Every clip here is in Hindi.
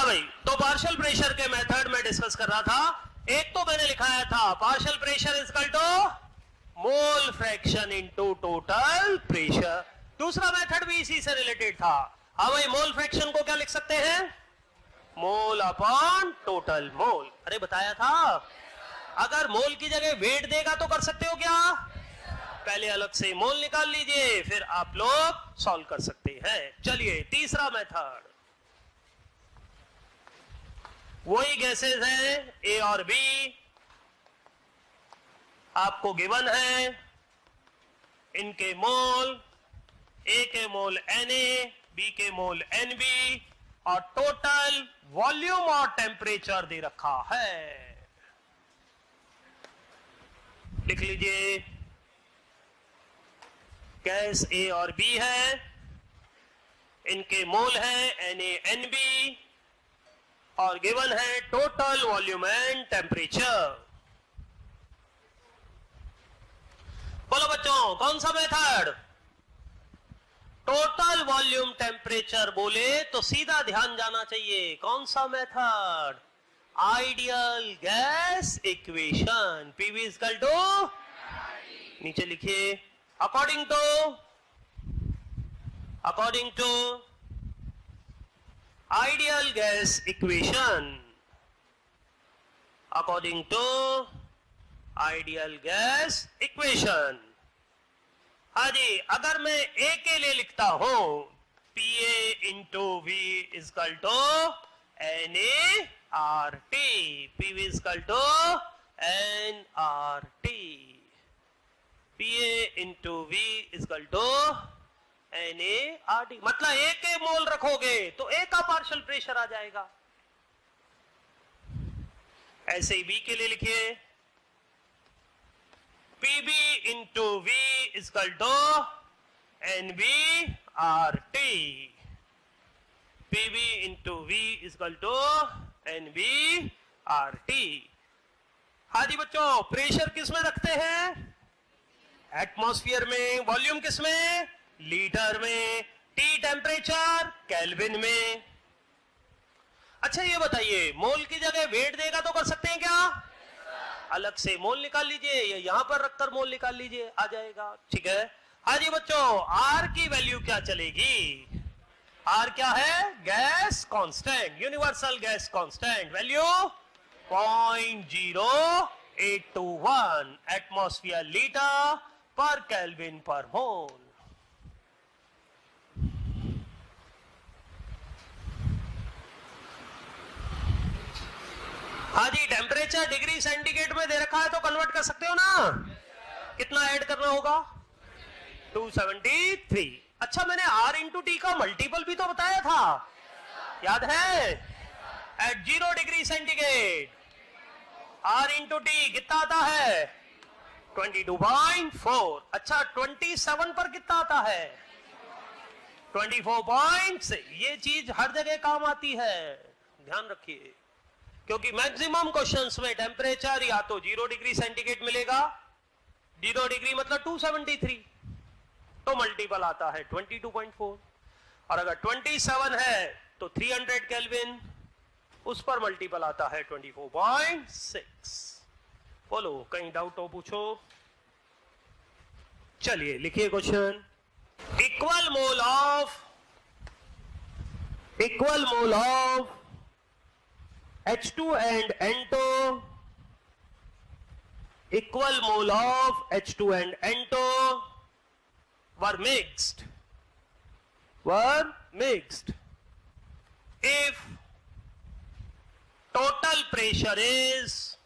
हाँ भाई, तो पार्शियल प्रेशर के मेथड में डिस्कस कर रहा था। एक तो मैंने लिखाया था partial pressure is equal to mole fraction into total pressure. दूसरा मेथड भी इसी से रिलेटेड था। हाँ भाई, मोल फ्रैक्शन को क्या लिख सकते हैं? Mole upon total mole. अरे बताया था, अगर मोल की जगह वेट देगा तो कर सकते हो क्या? पहले अलग से मोल निकाल लीजिए, फिर आप लोग सॉल्व कर सकते हैं। चलिए तीसरा मेथड, वही गैसेस हैं ए और बी, आपको गिवन है इनके मोल, ए के मोल Na, बी के मोल Nb और टोटल वॉल्यूम और टेम्परेचर दे रखा है। लिख लीजिए, गैस ए और बी है, इनके मोल है Na Nb और गिवन है टोटल वॉल्यूम एंड टेम्परेचर। बोलो बच्चों, कौन सा मेथड? टोटल वॉल्यूम टेम्परेचर बोले तो सीधा ध्यान जाना चाहिए, कौन सा method? Ideal gas equation. PV is equal to, नीचे लिखिए, according to ideal gas equation, according to ideal gas equation. हाँ जी, अगर मैं ए के लिए लिखता हूं PA into V is equal to NaRT, PV is equal to nRT, PA into V is equal to NaRT। मतलब ए के मोल रखोगे तो ए का पार्शियल प्रेशर आ जाएगा। ऐसे ही बी के लिए लिखिए, PB into V is equal to NbRT, PB into V is equal to NbRT। हाँ जी बच्चों, प्रेशर किस में रखते हैं? एटमॉस्फेयर में। वॉल्यूम किस में? लीटर में। टी टेम्परेचर केल्विन में। अच्छा ये बताइए, मोल की जगह वेट देगा तो कर सकते हैं क्या? अलग से मोल निकाल लीजिए या यहां पर रखकर मोल निकाल लीजिए, आ जाएगा। ठीक है। हाँ जी बच्चों, आर की वैल्यू क्या चलेगी? आर क्या है? Gas constant, universal gas constant. Value 0.0821 atmosphere litre पर केल्विन पर मोल। हाँ जी, टेम्परेचर डिग्री सेंटीग्रेड में दे रखा है तो कन्वर्ट कर सकते हो ना? कितना ऐड करना होगा? 273। अच्छा, मैंने R इंटू टी का मल्टीपल भी तो बताया था, याद है? At 0 degree centigrade R into T कितना आता है? 22.4। अच्छा, 27 पर कितना आता है? 24.6। ये चीज हर जगह काम आती है, ध्यान रखिए, क्योंकि मैक्सिमम क्वेश्चंस में टेम्परेचर या तो 0 डिग्री सेंटीग्रेड मिलेगा, 0 डिग्री मतलब 273, तो मल्टीपल आता है 22.4, और अगर 27 है तो 300 केल्विन, उस पर मल्टीपल आता है 24.6। बोलो, कहीं डाउट हो पूछो। चलिए लिखिए question, equal mole of H2 and N2, equal mole of H2 and N2 were mixed if total pressure is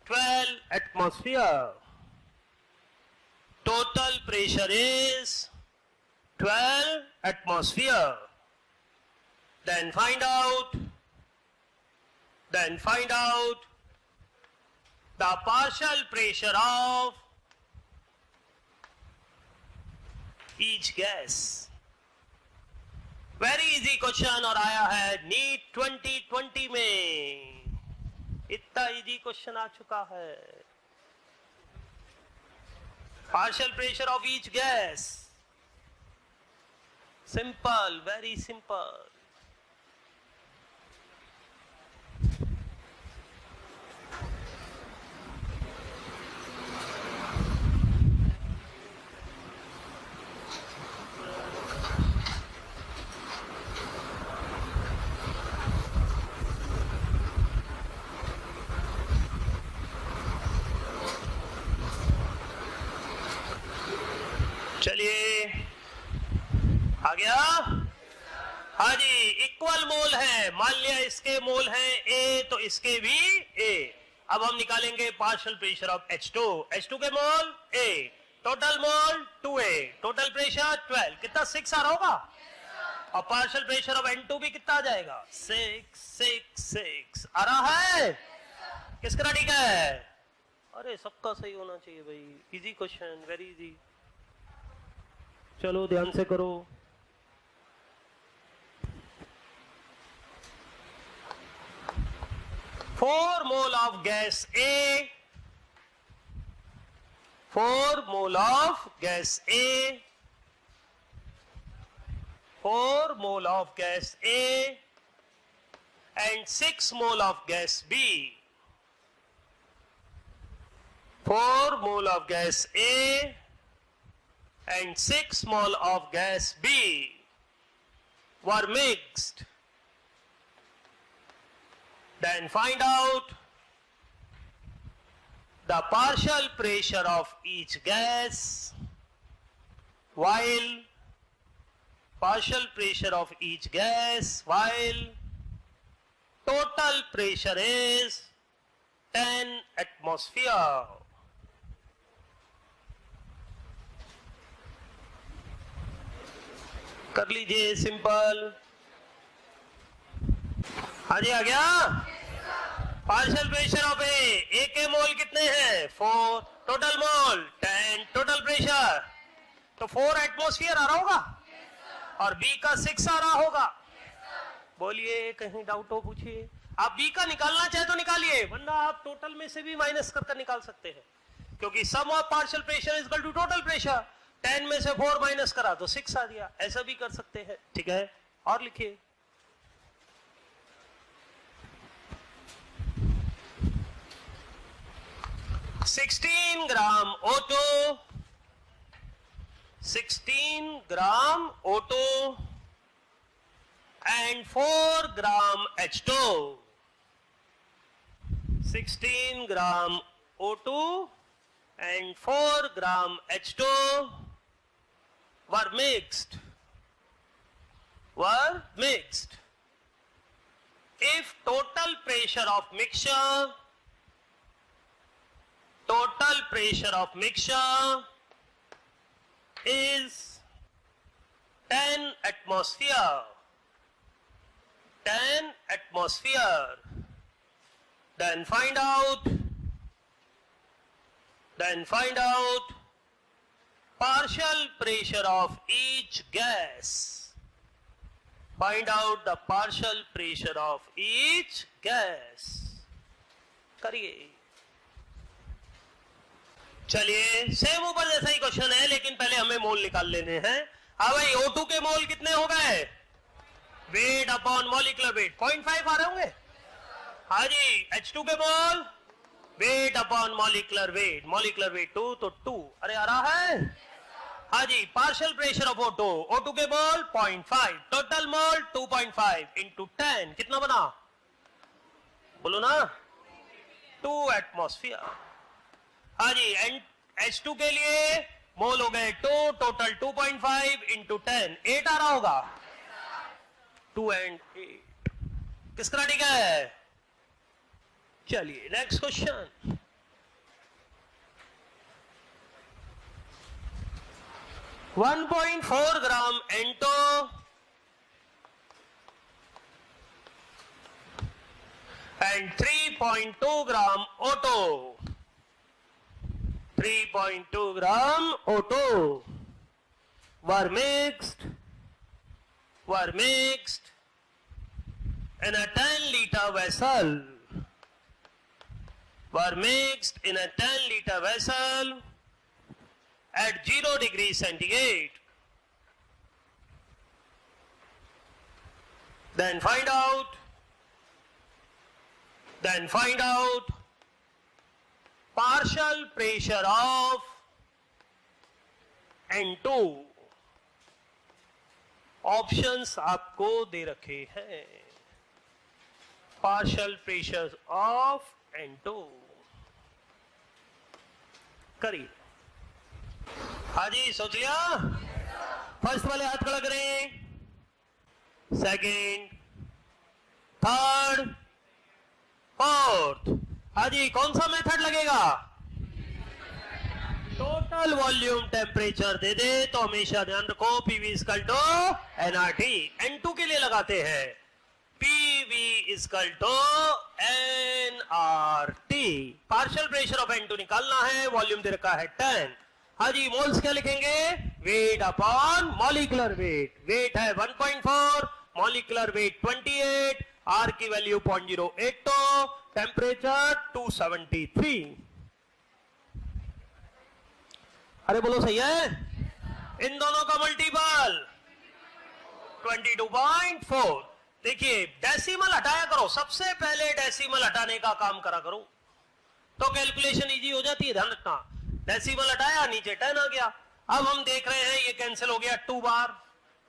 12 atmosphere. Total pressure is 12 atmosphere. Then find out the partial pressure of each gas. Very easy question और आया है नीट 2020 में। इतना इजी क्वेश्चन आ चुका है। Partial pressure of each gas. Simple, very simple. आ गया? हाँ जी, इक्वल मोल है, मान लिया इसके मोल है A तो इसके भी A। अब हम निकालेंगे partial pressure of H2। H2 के मोल A, total mole 2A, total pressure 12, कितना 6 आ रहा होगा? और पार्शियल प्रेशर ऑफ N2 भी कितना आ जाएगा? 6 6 6 आ रहा है? किसका ठीक है? अरे सबका सही होना चाहिए भाई, इजी क्वेश्चन, वेरी इजी। चलो ध्यान से करो। Four mole of gas A, 4 mole of gas A, 4 mole of gas A and 6 mole of gas B. 4 mole of gas A and 6 mole of gas B were mixed. Then find out the partial pressure of each gas while total pressure is 10 atmosphere. कर लीजिए सिंपल। हाँ जी, आ गया? पार्शियल प्रेशर ऑफ ए के मोल कितने हैं? 4, टोटल मोल 10, टोटल प्रेशर तो 4 एटमॉस्फेयर आ रहा होगा और बी का 6 आ रहा होगा। बोलिए, कहीं डाउट हो पूछिए। आप बी का निकालना चाहे तो निकालिए, वरना आप टोटल में से भी माइनस कर निकाल सकते हैं, क्योंकि sum of partial pressure is equal to total pressure. 10 में से 4 माइनस करा तो 6 आ गया, ऐसा भी कर सकते हैं। ठीक है, और लिखिए। $16 ग्राम O2, 16 gram O2 and 4 gram H2, 16 gram O2 and 4 gram H2 were mixed. If total pressure of mixture is 10 atmosphere, then find out partial pressure of each gas. Find out the partial pressure of each gas. करिए। चलिए, सेम ऊपर जैसा ही क्वेश्चन है, लेकिन पहले हमें मोल निकाल लेने हैं। हाँ भाई, O2 के मोल कितने हो गए? वेट अपॉन मॉलिक्यूलर वेट 0.5 आ रहे होंगे। हाँ जी, H2 के मोल वेट अपॉन मॉलिक्यूलर वेट 2 तो 2। अरे आ रहा है? हाँ जी, पार्शियल प्रेशर ऑफ O2 के मोल 0.5, टोटल मोल 2.5 इंटू 10 कितना बना? बोलो ना, 2 एटमॉस्फेयर। हाँ जी, एंड H2 के लिए मोल हो गए 2, टोटल 2.5 इंटू 10, 8 आ रहा होगा। 2 and 8 किसका ठीक है? चलिए next question. $1.4 gram N2 and 3.2 gram O2, 3.2 gram O2 were mixed in a 10-liter vessel. At 0 degrees centigrade. Then find out partial pressure of N2. Options आपको दे रखे हैं। पार्शियल प्रेशर ऑफ N2 करिए। हाँ जी, सोच लिया? फर्स्ट वाले हाथ खड़ा करें, सेकंड, थर्ड, फोर्थ। हाँ जी, कौन सा मेथड लगेगा? टोटल वॉल्यूम टेम्परेचर दे दे तो हमेशा ध्यान रखो PV equal to NRT. N2 के लिए लगाते हैं PV equal to NRT. Partial pressure of N2 निकालना है, वॉल्यूम दे रखा है 10। हाँ जी, मोल्स क्या लिखेंगे? Weight upon molecular weight. Weight है 1.4, मॉलिक्यूलर वेट 28, आर की वैल्यू 0.082, टेम्परेचर 273। अरे बोलो सही है? इन दोनों का मल्टीपल 22.4। देखिए डेसिमल हटाया करो, सबसे पहले डेसिमल हटाने का काम करा करो तो कैलकुलेशन इजी हो जाती है। ध्यान रखना, डेसिमल हटाया, नीचे 10 आ गया। अब हम देख रहे हैं ये कैंसिल हो गया 2 बार,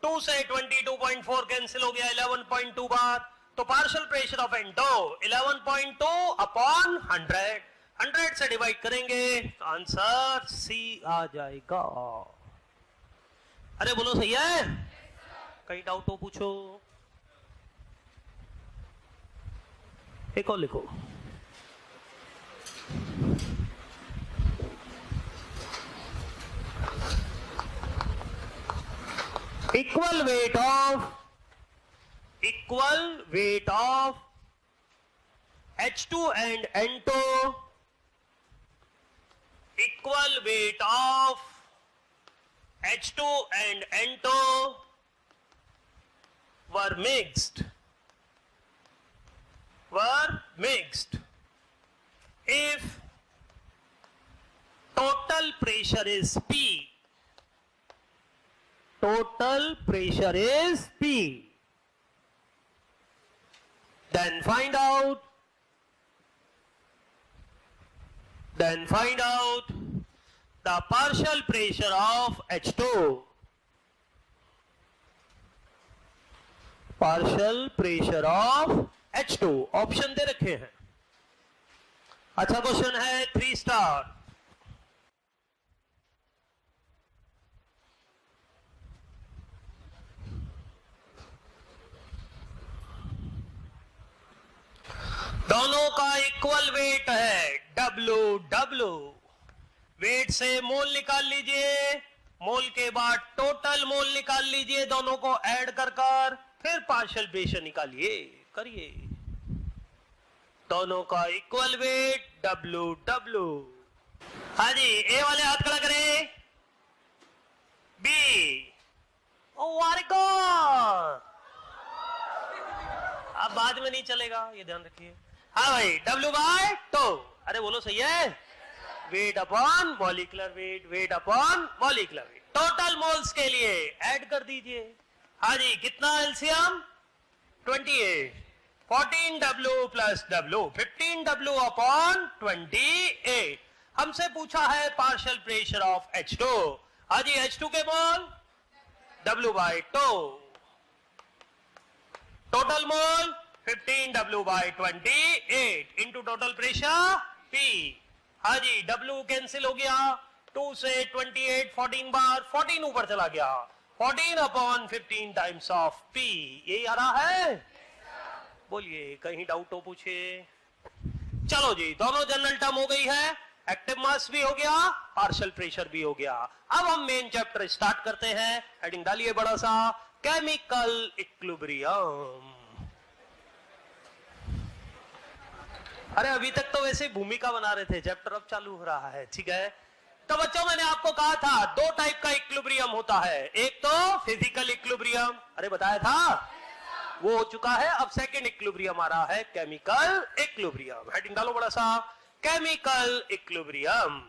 2 से 22.4 कैंसिल हो गया 11.2 बार। तो partial pressure of N2 11.2 upon 100, 100 से डिवाइड करेंगे तो आंसर सी आ जाएगा। अरे बोलो सही है? कहीं डाउट हो पूछो। एक और लिखो, equal weight of H2 and N2, equal weight of H2 and N2 were mixed if total pressure is P. Total pressure is P. Then find out the partial pressure of H2. Partial pressure of H2 option दे रखे हैं। अच्छा क्वेश्चन है, 3 स्टार। दोनों का इक्वल वेट है W। वेट से मोल निकाल लीजिए, मोल के बाद टोटल मोल निकाल लीजिए, दोनों को ऐड कर फिर पार्शियल प्रेशर निकालिए। करिए, दोनों का इक्वल वेट W। हाँ जी, ए वाले हाथ खड़ा करें, बी। ओ वेरी गुड, अब बाद में नहीं चलेगा, ये ध्यान रखिए। हाँ भाई, W/2। अरे बोलो सही है? Wait upon molecular weight, wait upon molecular wait. Total moles के लिए ऐड कर दीजिए। हाँ जी, कितना LCM? 28। 14W plus W, 15W upon 28। हमसे पूछा है पार्शियल प्रेशर ऑफ H2। हाँ जी, H2 के मोल W/2, total mole 15W/28 into total pressure P। हाँ जी, W कैंसिल हो गया, 2 से 28 14 बार, 14 ऊपर चला गया, 14 अपॉन 15 टाइम्स ऑफ P। यही आ रहा है? बोलिए, कहीं डाउट हो पूछे। चलो जी, दोनों जनरल टर्म हो गई है, एक्टिव मास भी हो गया, पार्शियल प्रेशर भी हो गया। अब हम मेन चैप्टर स्टार्ट करते हैं। हेडिंग डालिए बड़ा सा, केमिकल इक्विलिब्रियम। अरे अभी तक तो वैसे भूमिका बना रहे थे, चैप्टर अब चालू हो रहा है, ठीक है। तो बच्चों, मैंने आपको कहा था 2 टाइप का इक्विलिब्रियम होता है, एक तो फिजिकल इक्विलिब्रियम, अरे बताया था, वो हो चुका है। अब सेकंड इक्विलिब्रियम आ रहा है, केमिकल इक्विलिब्रियम। हेडिंग डालो बड़ा सा, केमिकल इक्विलिब्रियम।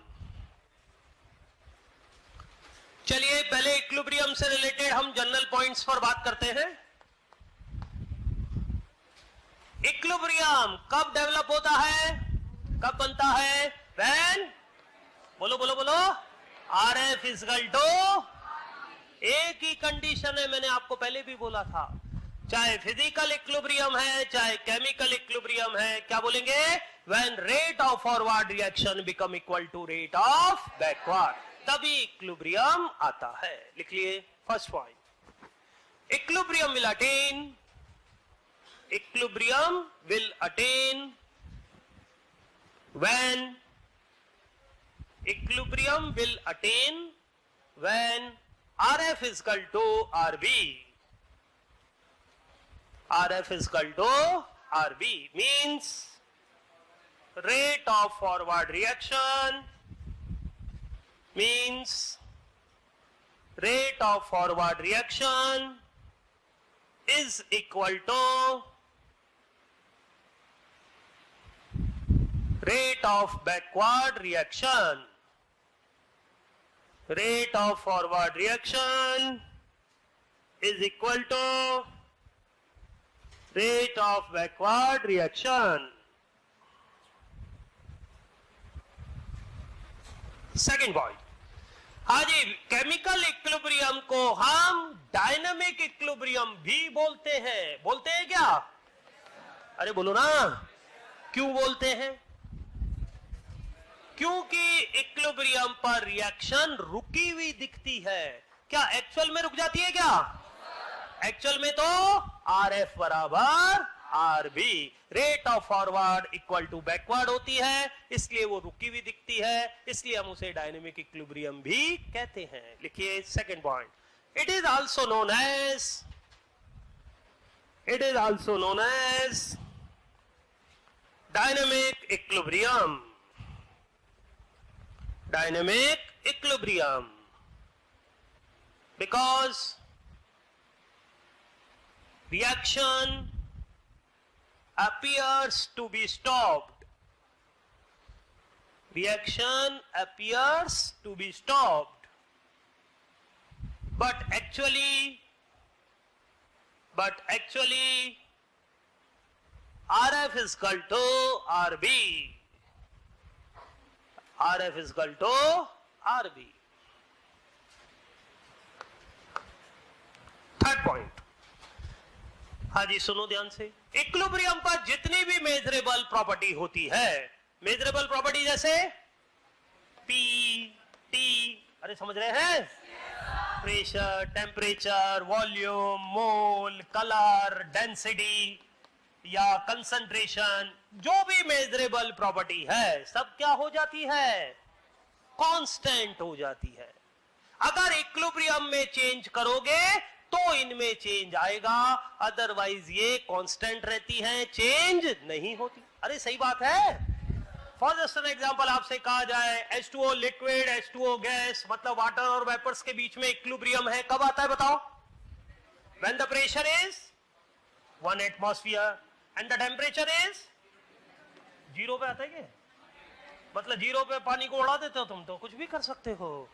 चलिए, पहले इक्विलिब्रियम से रिलेटेड हम जनरल पॉइंट्स पर बात करते हैं। इक्विलिब्रियम कब डेवलप होता है, कब बनता है? व्हेन, बोलो बोलो बोलो, RF इज इक्वल टू, एक ही कंडीशन है, मैंने आपको पहले भी बोला था, चाहे फिजिकल इक्विलिब्रियम है चाहे केमिकल इक्विलिब्रियम है, क्या बोलेंगे? When rate of forward reaction become equal to rate of backward, तभी इक्विलिब्रियम आता है। लिख लिए। First point, equilibrium will attain when RF is equal to RB. RF is equal to RB means rate of forward reaction is equal to rate of backward reaction. Rate of forward reaction is equal to rate of backward reaction. Second point, हाँ जी, केमिकल इक्विलिब्रियम को हम डायनामिक इक्विलिब्रियम भी बोलते हैं क्या? अरे बोलो ना, क्यों बोलते हैं? क्योंकि इक्विलिब्रियम पर रिएक्शन रुकी हुई दिखती है। क्या एक्चुअल में रुक जाती है क्या? एक्चुअल में तो RF बराबर RB, rate of forward equal to backward होती है, इसलिए वो रुकी हुई दिखती है, इसलिए हम उसे डायनेमिक इक्विलिब्रियम भी कहते हैं। लिखिए second point, it is also known as dynamic equilibrium because reaction appears to be stopped. But actually RF is equal to RB. Third point, हाँ जी सुनो ध्यान से, इक्विलिब्रियम पर जितनी भी मेजरेबल प्रॉपर्टी होती है, मेजरेबल प्रॉपर्टी जैसे P, T, अरे समझ रहे हैं? Pressure, temperature, volume, mole, colour, density या कंसंट्रेशन, जो भी मेजरेबल प्रॉपर्टी है सब क्या हो जाती है? कांस्टेंट हो जाती है। अगर इक्विलिब्रियम में चेंज करोगे तो इनमें चेंज आएगा, अदरवाइज ये कांस्टेंट रहती हैं, चेंज नहीं होती। अरे सही बात है। फॉर जस्ट एन एग्जांपल आपसे कहा जाए H2O लिक्विड, H2O गैस, मतलब वाटर और वेपर्स के बीच में इक्विलिब्रियम है, कब आता है बताओ? When the pressure is 1 atmosphere and the temperature is 0 पे आता है क्या? मतलब 0 पे पानी को उड़ा देते हो तुम, तो कुछ भी कर सकते हो।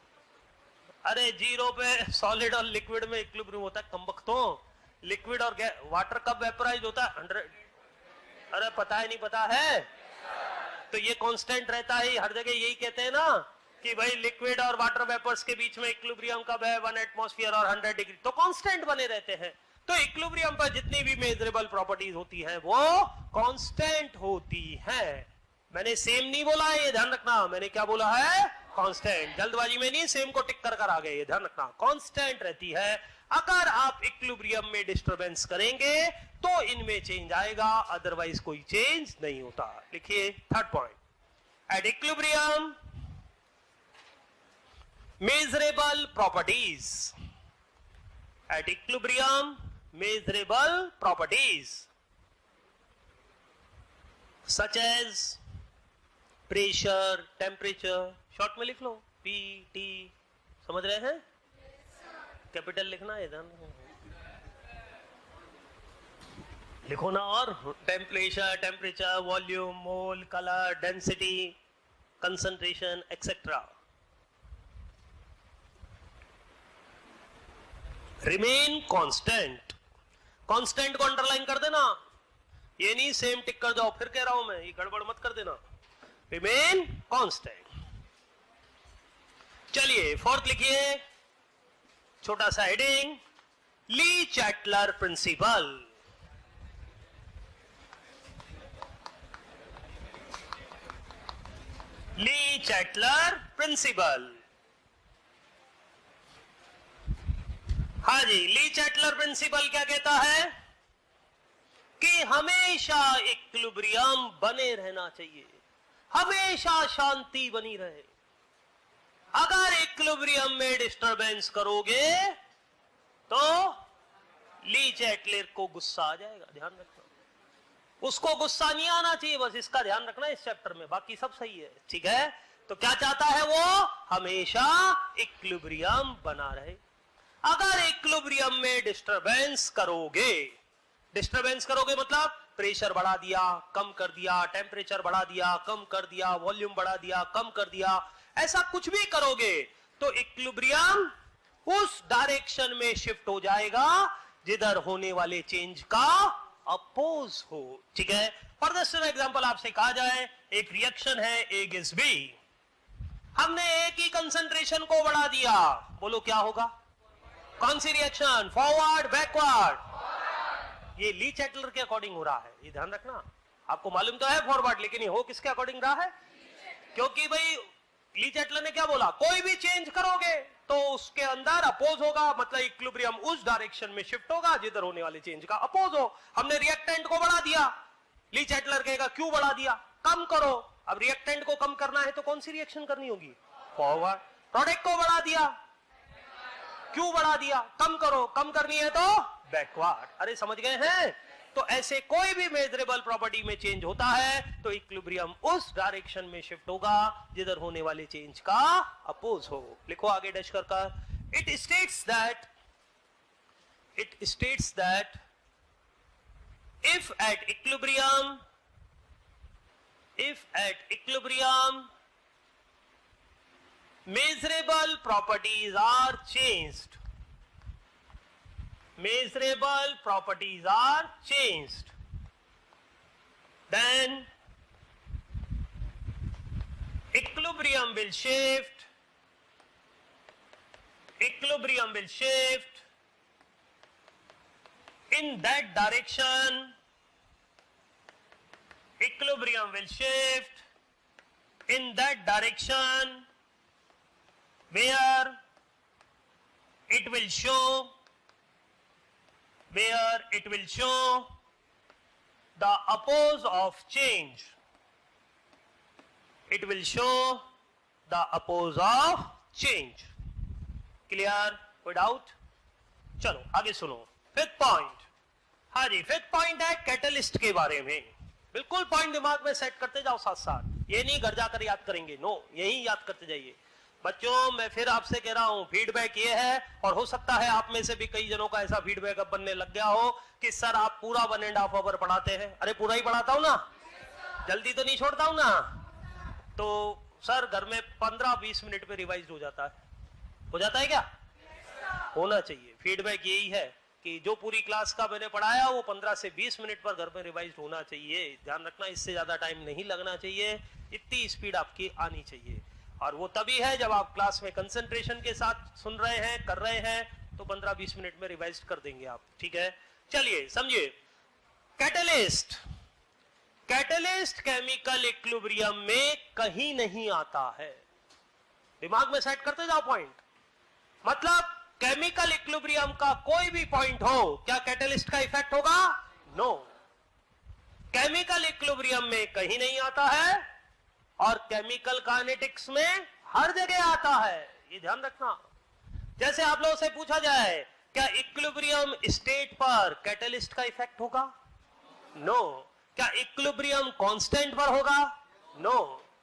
अरे 0 पे सॉलिड और लिक्विड में इक्विलिब्रियम होता है कमबख्तों। लिक्विड और वाटर कब वेपराइज होता है? 100। अरे पता है नहीं पता है? तो ये कांस्टेंट रहता है, हर जगह यही कहते हैं ना कि भाई लिक्विड और वाटर वेपर्स के बीच में इक्विलिब्रियम कब है? 1 एटमॉस्फेयर और 100 डिग्री, तो कांस्टेंट बने रहते हैं। तो इक्विलिब्रियम पर जितनी भी मेजरेबल प्रॉपर्टीज होती हैं वो कांस्टेंट होती हैं। मैंने सेम नहीं बोला है, ये ध्यान रखना। मैंने क्या बोला है? कांस्टेंट। जल्दबाजी में नहीं सेम को टिक कर आ गए, ये ध्यान रखना। कांस्टेंट रहती है। अगर आप इक्विलिब्रियम में डिस्टरबेंस करेंगे तो इनमें चेंज आएगा, अदरवाइज कोई चेंज नहीं होता। लिखिए third point, at equilibrium measurable properties, at equilibrium measurable properties such as pressure, temperature, short में लिख लो P, T, समझ रहे हैं? कैपिटल लिखना है, ध्यान लिखो ना। और temperature, volume, mole, colour, density, concentration etcetera remain constant. Constant को अंडरलाइन कर देना, ये नहीं सेम टिक कर जाओ। फिर कह रहा हूं मैं, ये गड़बड़ मत कर देना। Remain constant. चलिए फोर्थ लिखिए, छोटा सा हेडिंग, ली चैटलर प्रिंसिपल। ली चैटलर प्रिंसिपल। हाँ जी, ली चैटलर प्रिंसिपल क्या कहता है कि हमेशा इक्विलिब्रियम बने रहना चाहिए, हमेशा शांति बनी रहे। अगर इक्विलिब्रियम में डिस्टरबेंस करोगे तो ली चैटलर को गुस्सा आ जाएगा, ध्यान रखना। उसको गुस्सा नहीं आना चाहिए, बस इसका ध्यान रखना इस चैप्टर में, बाकी सब सही है, ठीक है। तो क्या चाहता है वो, हमेशा इक्विलिब्रियम बना रहे। अगर इक्विलिब्रियम में डिस्टरबेंस करोगे मतलब प्रेशर बढ़ा दिया, कम कर दिया, टेम्परेचर बढ़ा दिया, कम कर दिया, वॉल्यूम बढ़ा दिया, कम कर दिया, ऐसा कुछ भी करोगे तो इक्विलिब्रियम उस डायरेक्शन में शिफ्ट हो जाएगा जिधर होने वाले चेंज का अपोज हो, ठीक है। फॉर दिस एग्जांपल आपसे कहा जाए एक रिएक्शन है A गिव्स B, हमने A की कंसंट्रेशन को बढ़ा दिया, बोलो क्या होगा, कौन सी रिएक्शन, फॉरवर्ड बैकवर्ड। ये ली चैटलर के अकॉर्डिंग हो रहा है, ये ध्यान रखना। आपको मालूम तो है फॉरवर्ड, लेकिन ये हो किसके अकॉर्डिंग रहा है, क्योंकि भाई ली चैटलर ने क्या बोला, कोई भी चेंज करोगे तो उसके अंदर अपोज होगा, मतलब इक्विलिब्रियम उस डायरेक्शन में शिफ्ट होगा जिधर होने वाले चेंज का अपोज हो। हमने रिएक्टेंट को बढ़ा दिया, ली चैटलर कहेगा क्यों बढ़ा दिया, कम करो। अब रिएक्टेंट को कम करना है तो कौन सी रिएक्शन करनी होगी, फॉरवर्ड। प्रोडक्ट को बढ़ा दिया, क्यों बढ़ा दिया, कम करो, कम करनी है तो बैकवर्ड। अरे समझ गए हैं। तो ऐसे कोई भी मेजरेबल प्रॉपर्टी में चेंज होता है तो इक्विलिब्रियम उस डायरेक्शन में शिफ्ट होगा जिधर होने वाले चेंज का अपोज हो। लिखो आगे डैश कर, it states that if at equilibrium measurable properties are changed, then equilibrium will shift in that direction, where it will show the oppose of change. Clear, कोई डाउट? चलो आगे सुनो। फिफ्थ पॉइंट, हाँ जी, फिफ्थ पॉइंट है कैटलिस्ट के बारे में। बिल्कुल पॉइंट दिमाग में सेट करते जाओ साथ साथ, ये नहीं घर जाकर याद करेंगे, नो, यही याद करते जाइए। बच्चों मैं फिर आपसे कह रहा हूं, फीडबैक ये है, और हो सकता है आप में से भी कई जनों का ऐसा फीडबैक अब बनने लग गया हो कि सर आप पूरा 1.5 आवर पढ़ाते हैं। अरे पूरा ही पढ़ाता हूं ना, जल्दी तो नहीं छोड़ता हूं ना। तो सर घर में 15-20 मिनट में रिवाइज हो जाता है क्या? होना चाहिए। फीडबैक यही है कि जो पूरी क्लास का मैंने पढ़ाया वो 15 से 20 मिनट पर घर में रिवाइज होना चाहिए। ध्यान रखना, इससे ज्यादा टाइम नहीं लगना चाहिए, इतनी स्पीड आपकी आनी चाहिए। और वो तभी है जब आप क्लास में कंसंट्रेशन के साथ सुन रहे हैं, कर रहे हैं, तो 15-20 मिनट में रिवाइज कर देंगे आप, ठीक है। चलिए समझिए, कैटलिस्ट केमिकल इक्विलिब्रियम में कहीं नहीं आता है। दिमाग में सेट करते जाओ पॉइंट। मतलब केमिकल इक्विलिब्रियम का कोई भी पॉइंट हो, क्या कैटलिस्ट का इफेक्ट होगा? नो। केमिकल इक्विलिब्रियम में कहीं नहीं आता है और केमिकल काइनेटिक्स में हर जगह आता है, ये ध्यान रखना। जैसे आप लोगों से पूछा जाए क्या इक्विलिब्रियम स्टेट पर कैटलिस्ट का इफेक्ट होगा? नो। क्या इक्विलिब्रियम कांस्टेंट पर होगा? नो।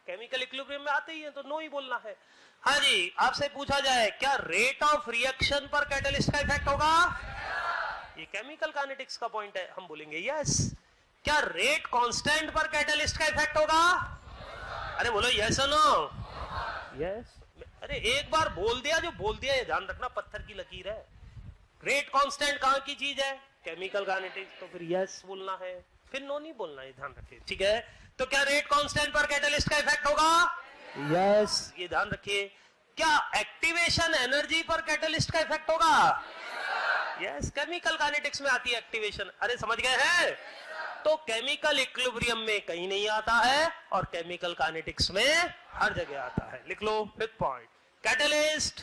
केमिकल इक्विलिब्रियम में आते ही है तो नो ही बोलना है। हाँ जी, आपसे पूछा जाए क्या रेट ऑफ रिएक्शन पर कैटलिस्ट का इफेक्ट होगा? ये केमिकल काइनेटिक्स का पॉइंट है, हम बोलेंगे यस। क्या रेट कांस्टेंट पर कैटलिस्ट का इफेक्ट होगा? अरे बोलो यस और नो? यस। अरे एक बार बोल दिया, जो बोल दिया ये ध्यान रखना, पत्थर की लकीर है। रेट कांस्टेंट कहां की चीज है? Chemical kinetics. तो फिर यस बोलना है, फिर नो नहीं बोलना है, ध्यान रखिए, ठीक है। तो क्या रेट कांस्टेंट पर कैटलिस्ट का इफेक्ट होगा? यस, ये ध्यान रखिए। क्या एक्टिवेशन एनर्जी पर कैटलिस्ट का इफेक्ट होगा? यस, केमिकल काइनेटिक्स में आती है एक्टिवेशन। अरे समझ गए हैं? तो केमिकल इक्विलिब्रियम में कहीं नहीं आता है और केमिकल काइनेटिक्स में हर जगह आता है। लिख लो fifth point, catalyst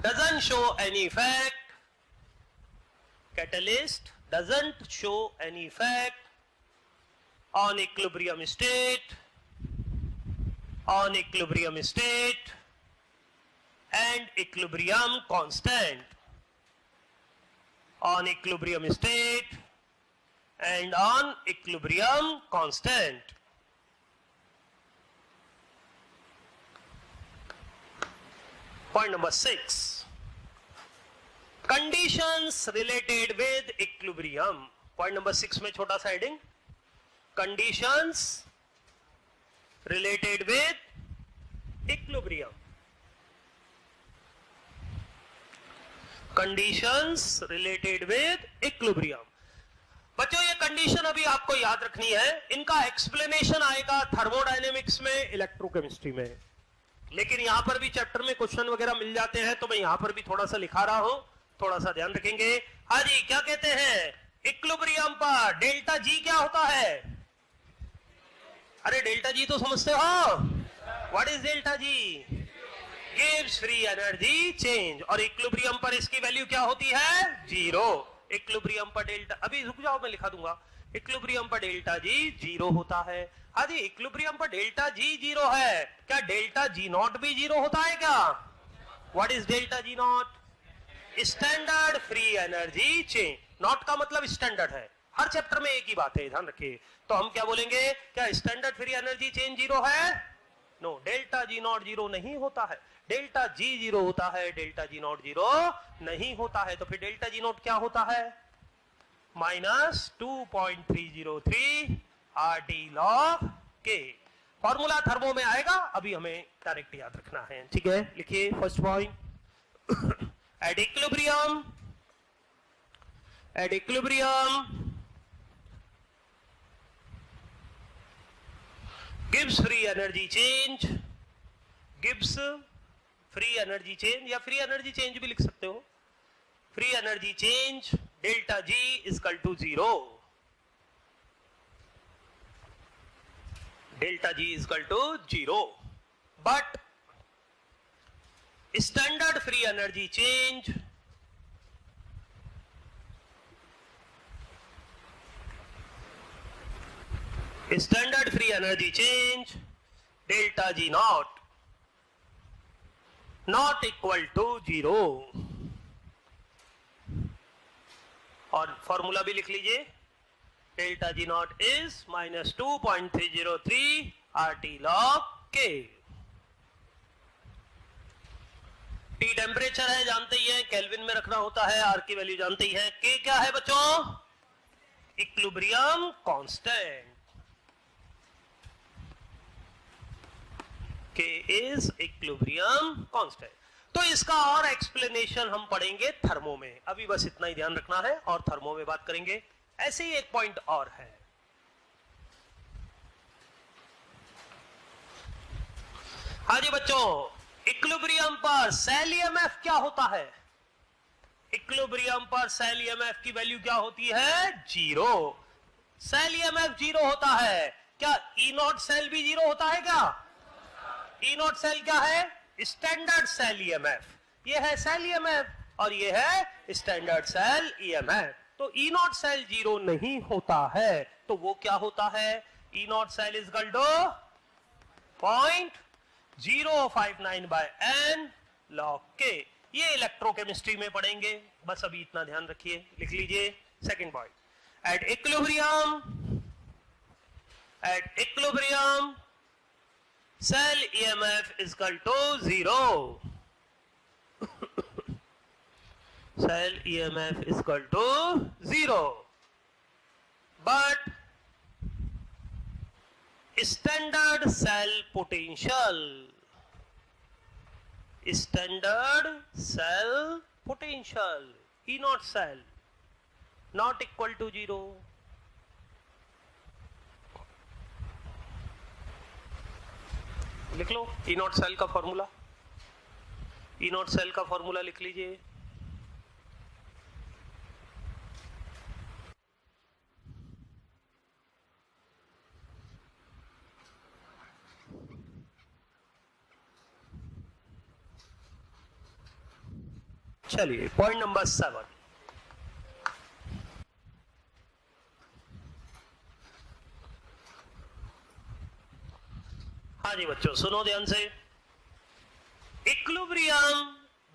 doesn't show any effect. Catalyst doesn't show any effect on equilibrium state, and equilibrium constant, on equilibrium state and on equilibrium constant. Point number 6. Conditions related with equilibrium. Point number 6 में छोटा सा heading. Conditions related with equilibrium. Conditions related with equilibrium. बच्चों ये कंडीशन अभी आपको याद रखनी है. इनका एक्सप्लेनेशन आएगा थर्मोडायनेमिक्स में, इलेक्ट्रोकेमिस्ट्री में. लेकिन यहां पर भी चैप्टर में क्वेश्चन वगैरह मिल जाते हैं, तो मैं यहां पर भी थोड़ा सा लिखा रहा हूं, थोड़ा सा ध्यान रखेंगे. हाँ जी, क्या कहते हैं इक्विलिब्रियम पर डेल्टा जी क्या होता है? अरे डेल्टा जी तो समझते हो. What is delta G? Gives free energy change. और इक्विलिब्रियम पर इसकी वैल्यू क्या होती है? जीरो. इक्विलिब्रियम पर डेल्टा, अभी रुक जाओ मैं लिखा दूंगा. इक्विलिब्रियम पर डेल्टा जी जीरो होता है. हाँ जी, इक्विलिब्रियम पर डेल्टा जी जीरो है. क्या डेल्टा जी नॉट भी जीरो होता है क्या? What is delta G not? Standard free energy change. Not का मतलब स्टैंडर्ड है. हर चैप्टर में एक ही बात है, ध्यान रखिए. तो हम क्या बोलेंगे? क्या standard free energy change zero है? No, delta G not zero नहीं होता है. डेल्टा जी जीरो होता है, डेल्टा जी नॉट जीरो नहीं होता है. तो फिर डेल्टा जी नॉट क्या होता है? Minus 2.303 RT log K. Formula thermo में आएगा, अभी हमें डायरेक्ट याद रखना है. ठीक है, लिखिए first point. At equilibrium gives free energy change, gives free energy change या free energy change भी लिख सकते हो. Free energy change delta G is equal to 0. Delta G is equal to 0. But standard free energy change delta G not equal to 0. और फॉर्मूला भी लिख लीजिए. Delta G not is minus 2.303 RT log K. T temperature है, जानते ही है, केल्विन में रखना होता है. आर की वैल्यू जानते ही है. के क्या है बच्चों? Equilibrium constant. के इज इक्विलिब्रियम कांस्टेंट. तो इसका और एक्सप्लेनेशन हम पढ़ेंगे थर्मो में. अभी बस इतना ही ध्यान रखना है और थर्मो में बात करेंगे. ऐसे ही एक पॉइंट और है. हाँ जी बच्चों, इक्विलिब्रियम पर सेल ईएमएफ क्या होता है? इक्विलिब्रियम पर सेल ईएमएफ की वैल्यू क्या होती है? जीरो. सेल ईएमएफ जीरो होता है. क्या ई नॉट सेल भी जीरो होता है क्या? ई नॉट सेल क्या है? Standard cell EMF. ये है सेल ईएमएफ और ये है स्टैंडर्ड सेल ईएमएफ. तो ई नॉट सेल जीरो नहीं होता है. तो वो क्या होता है? E not cell is equal to 0.059 by n log K. ये इलेक्ट्रोकेमिस्ट्री में पढ़ेंगे. बस अभी इतना ध्यान रखिए, लिख लीजिए. Second point. At equilibrium cell EMF is equal to 0. Cell EMF is equal to 0. But standard cell potential E naught cell not equal to 0. लिख लो E naught cell का फॉर्मूला. E naught cell का फॉर्मूला लिख लीजिए. चलिए पॉइंट नंबर 7। हाँ जी बच्चों सुनो ध्यान से। इक्विलिब्रियम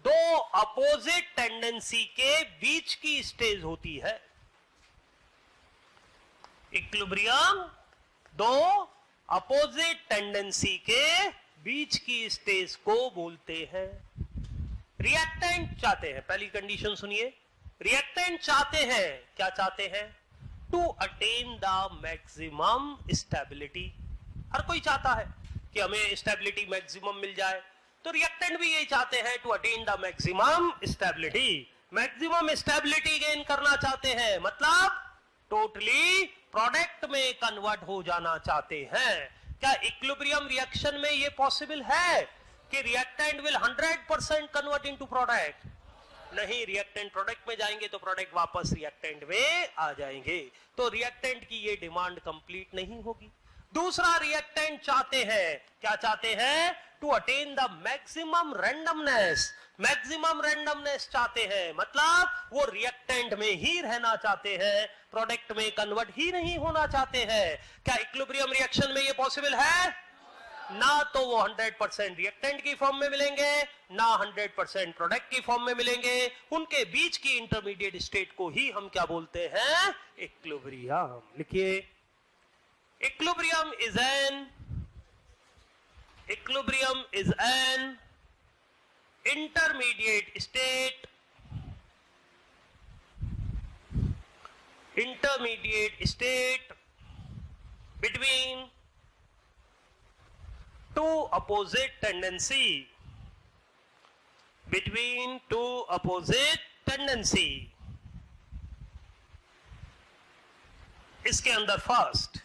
दो अपोजिट टेंडेंसी के बीच की स्टेज होती है। इक्विलिब्रियम दो अपोजिट टेंडेंसी के बीच की स्टेज को बोलते हैं। रिएक्टेंट चाहते हैं, पहली कंडीशन सुनिए, रिएक्टेंट चाहते हैं, क्या चाहते हैं? To attain the maximum stability. हर कोई चाहता है कि हमें स्टेबिलिटी मैक्सिमम मिल जाए, तो रिएक्टेंट भी यही चाहते हैं, to attain the maximum stability. Maximum stability gain करना चाहते हैं, मतलब टोटली प्रोडक्ट में कन्वर्ट हो जाना चाहते हैं। क्या इक्विलिब्रियम रिएक्शन में यह पॉसिबल है कि reactant will 100% convert into product? नहीं, रिएक्टेंट प्रोडक्ट में जाएंगे तो प्रोडक्ट वापस रिएक्टेंट में आ जाएंगे, तो रिएक्टेंट की ये डिमांड कंप्लीट नहीं होगी। दूसरा, रिएक्टेंट चाहते हैं, क्या चाहते हैं? To attain the maximum randomness. Maximum randomness चाहते हैं, मतलब वो रिएक्टेंट में ही रहना चाहते हैं, प्रोडक्ट में कन्वर्ट ही नहीं होना चाहते हैं। क्या इक्विलिब्रियम रिएक्शन में ये पॉसिबल है? ना तो वो 100% रिएक्टेंट की फॉर्म में मिलेंगे, ना 100% प्रोडक्ट की फॉर्म में मिलेंगे। उनके बीच की इंटरमीडिएट स्टेट को ही हम क्या बोलते हैं? इक्विलिब्रियम। लिखिए, equilibrium is an intermediate state between two opposite tendency। इसके अंदर first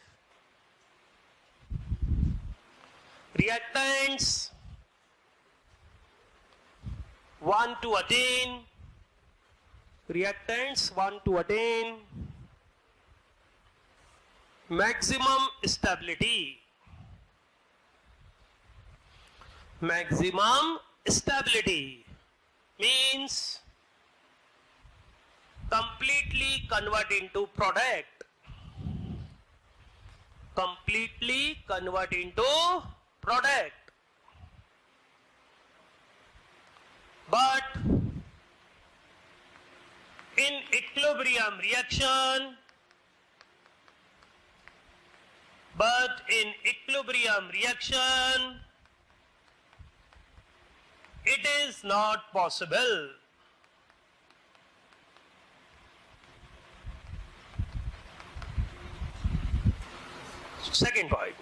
reactants want to attain maximum stability means completely convert into product, but in equilibrium reaction it is not possible। Second point,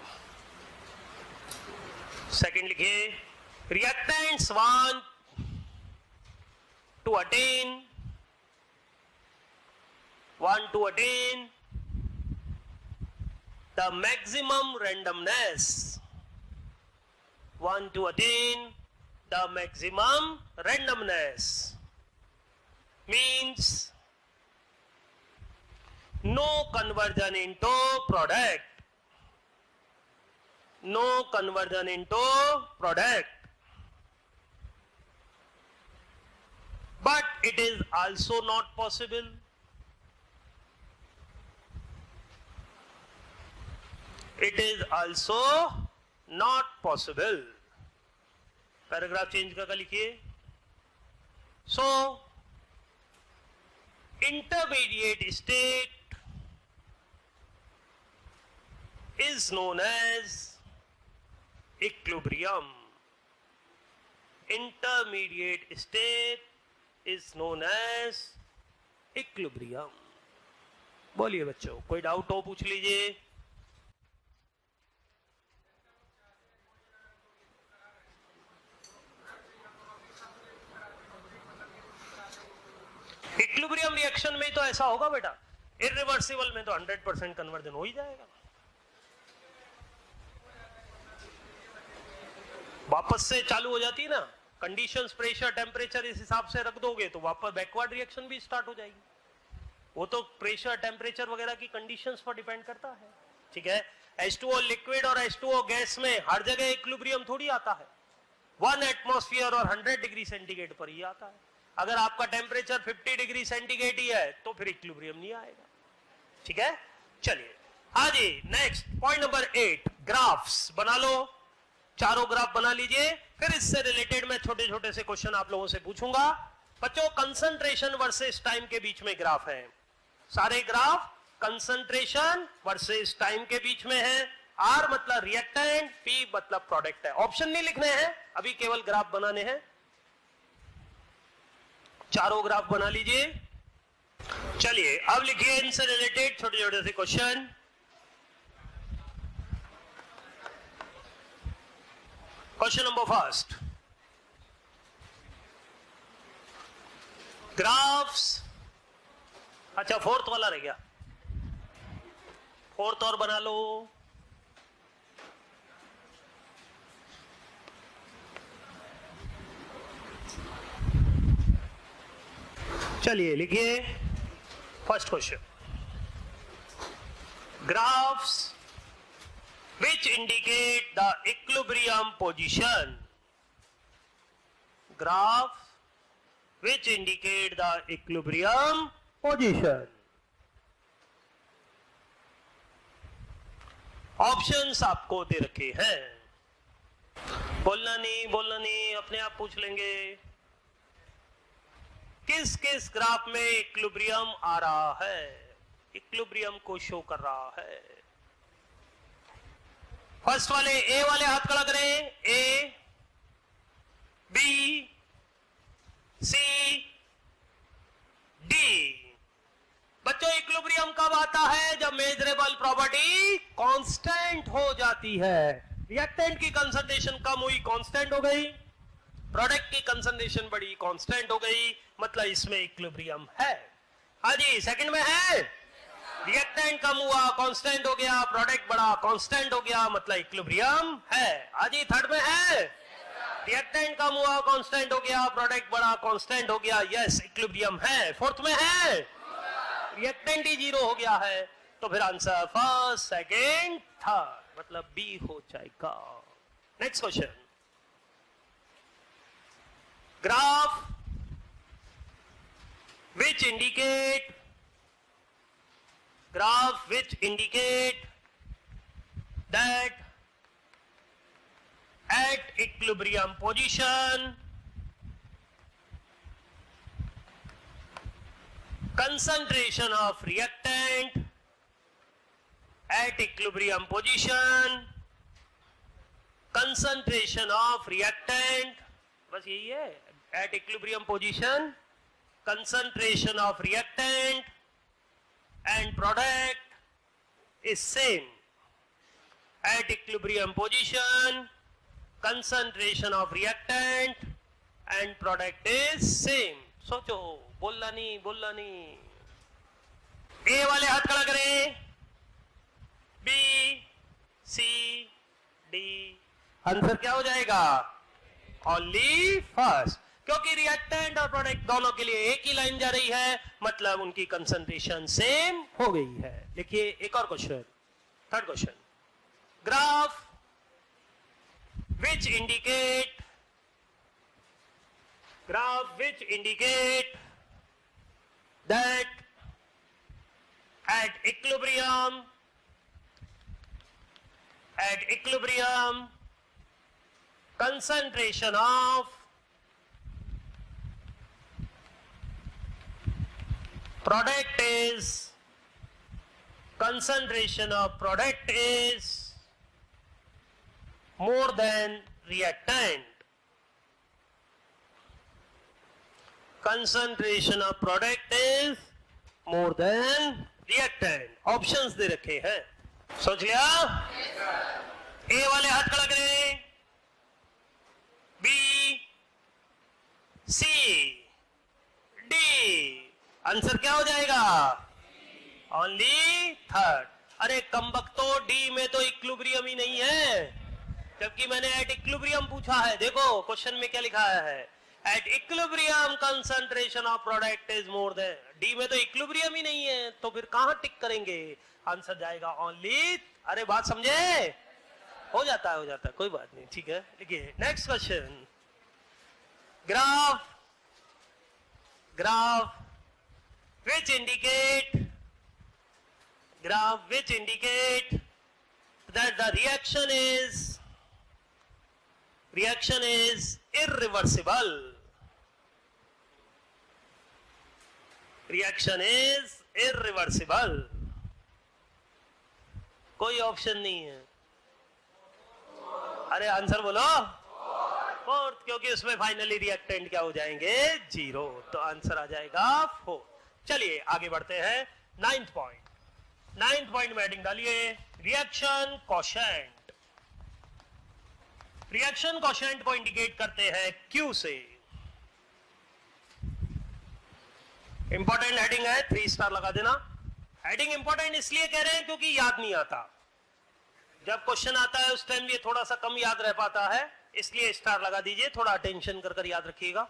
second लिखिए, reactants want to attain the maximum randomness, means no conversion into product, but it is also not possible। Paragraph change करके लिखिए। So intermediate state is known as equilibrium. Intermediate state is known as equilibrium. बोलिए बच्चों, कोई डाउट हो पूछ लीजिए. इक्विलिब्रियम रिएक्शन में तो ऐसा होगा बेटा, इरिवर्सिबल में तो 100% कन्वर्जन हो ही जाएगा. वापस से चालू हो जाती है ना, कंडीशंस, प्रेशर, टेम्परेचर इस हिसाब से रख दोगे तो वापस बैकवर्ड रिएक्शन भी स्टार्ट हो जाएगी. वो तो प्रेशर, टेम्परेचर वगैरह की कंडीशंस पर डिपेंड करता है. ठीक है. H2O लिक्विड और H2O गैस में हर जगह इक्विलिब्रियम थोड़ी आता है. 1 एटमॉस्फेयर और 100 डिग्री सेंटीग्रेड पर ही आता है. अगर आपका टेम्परेचर 50 डिग्री सेंटीग्रेड ही है तो फिर इक्विलिब्रियम नहीं आएगा। ठीक है, चलिए हाँ जी, नेक्स्ट पॉइंट नंबर 8, ग्राफ्स बना लो, चारों ग्राफ बना लीजिए। फिर इससे रिलेटेड मैं छोटे छोटे से क्वेश्चन आप लोगों से पूछूंगा। बच्चों, कंसंट्रेशन वर्सेस टाइम के बीच में ग्राफ है, सारे ग्राफ कंसंट्रेशन वर्सेस टाइम के बीच में है। आर मतलब रिएक्टेंट, पी मतलब प्रोडक्ट है। ऑप्शन नहीं लिखने हैं, अभी केवल ग्राफ बनाने हैं। चारों ग्राफ बना लीजिए। चलिए अब लिखिए इनसे रिलेटेड छोटे छोटे से question. Question number first, graphs, अच्छा फोर्थ वाला रह गया, फोर्थ और बना लो। चलिए लिखिए first question, graphs which indicate the equilibrium position, graph which indicate the equilibrium position। Options आपको दे रखे हैं, बोलना नहीं, अपने आप पूछ लेंगे। किस किस ग्राफ में इक्विलिब्रियम आ रहा है, इक्विलिब्रियम को शो कर रहा है। फर्स्ट वाले ए वाले हाथ खड़ा करें, ए बी सी डी। बच्चों, इक्विलिब्रियम कब आता है? जब मेजरेबल प्रॉपर्टी कांस्टेंट हो जाती है। रिएक्टेंट की कंसंट्रेशन कम हुई, कांस्टेंट हो गई, प्रोडक्ट की कंसंट्रेशन बढ़ी, कांस्टेंट हो गई, मतलब इसमें इक्विलिब्रियम है। हाँ जी, सेकंड में है, रिएक्टेंट कम हुआ, कांस्टेंट हो गया, प्रोडक्ट बढ़ा, कांस्टेंट हो गया, मतलब इक्विलिब्रियम है। आज थर्ड में है, रिएक्टेंट कम हुआ, कांस्टेंट हो गया, प्रोडक्ट बढ़ा, कांस्टेंट हो गया, यस इक्विलिब्रियम है। फोर्थ में है, रिएक्टेंट ही जीरो हो गया है, तो फिर आंसर फर्स्ट सेकंड थर्ड, मतलब बी हो जाएगा। Next question, graph which indicate that at equilibrium position concentration of reactant at equilibrium position concentration of reactant, बस यही है, at equilibrium position concentration of reactant and product is same। at equilibrium position concentration of reactant and product is same। सोचो, बोलना नहीं। ए वाले हाथ खड़ा करें, बी सी डी, आंसर क्या हो जाएगा? ओनली फर्स्ट, क्योंकि रिएक्टेंट और प्रोडक्ट दोनों के लिए एक ही लाइन जा रही है, मतलब उनकी कंसंट्रेशन सेम हो गई है। देखिए एक और question, third question, graph which indicate that at equilibrium concentration of product is more than reactant। concentration of product is more than reactant। Options दे रखे हैं, सोच लिया? ए वाले हाथ खड़ा करें, बी सी डी, आंसर क्या हो जाएगा? Only third. अरे कमबख्तो, डी में तो इक्विलिब्रियम ही नहीं है, जबकि मैंने एट इक्विलिब्रियम पूछा है। देखो क्वेश्चन में क्या लिखा है, at equilibrium concentration of product is more than. D में तो इक्विलिब्रियम ही नहीं है, तो फिर कहां टिक करेंगे? आंसर जाएगा ओनली। अरे बात समझे? हो जाता है, कोई बात नहीं, ठीक है। देखिए next question, graph graph which indicate that the reaction is irreversible. Reaction is irreversible. कोई ऑप्शन नहीं है. अरे आंसर बोलो. फोर्थ, क्योंकि उसमें फाइनली रिएक्टेंट क्या हो जाएंगे? 0. तो आंसर आ जाएगा 4. चलिए आगे बढ़ते हैं. 9th पॉइंट में हेडिंग डालिए रिएक्शन कोशेंट. रिएक्शन कोशेंट को इंडिकेट करते हैं Q से. इंपॉर्टेंट हेडिंग है, 3 स्टार लगा देना. हेडिंग इंपॉर्टेंट इसलिए कह रहे हैं क्योंकि याद नहीं आता. जब क्वेश्चन आता है उस टाइम ये थोड़ा सा कम याद रह पाता है, इसलिए स्टार लगा दीजिए. थोड़ा अटेंशन कर याद रखिएगा.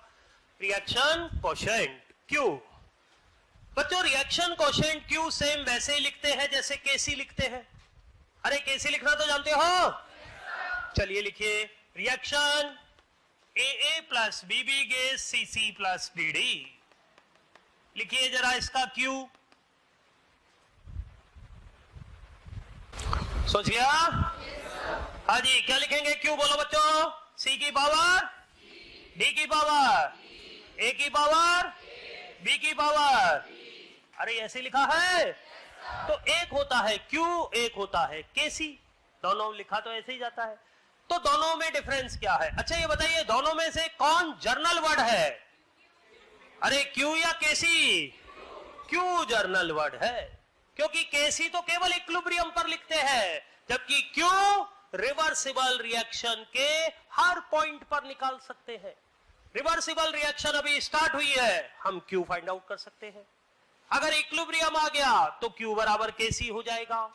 Reaction quotient Q. बच्चों रिएक्शन कोशेंट Q सेम वैसे ही लिखते हैं जैसे Kc लिखते हैं. अरे Kc लिखना तो जानते हो. चलिए लिखिए reaction AA plus BB gas CC plus BD. लिखिए जरा इसका Q. सोच गया? हाँ जी, क्या लिखेंगे Q? बोलो बच्चों. C की पावर, D की पावर, A की पावर, B की पावर. अरे ऐसे लिखा है. तो एक होता है Q, एक होता है Kc. दोनों लिखा तो ऐसे ही जाता है. तो दोनों में डिफरेंस क्या है? अच्छा ये बताइए दोनों में से कौन जर्नल वर्ड है? अरे Q या Kc? Q जर्नल वर्ड है, क्योंकि Kc तो केवल इक्विलिब्रियम पर लिखते हैं, जबकि Q रिवर्सिबल रिएक्शन के हर पॉइंट पर निकाल सकते हैं. रिवर्सिबल रिएक्शन अभी स्टार्ट हुई है, हम Q फाइंड आउट कर सकते हैं. अगर इक्विलिब्रियम आ गया तो Q बराबर Kc हो जाएगा.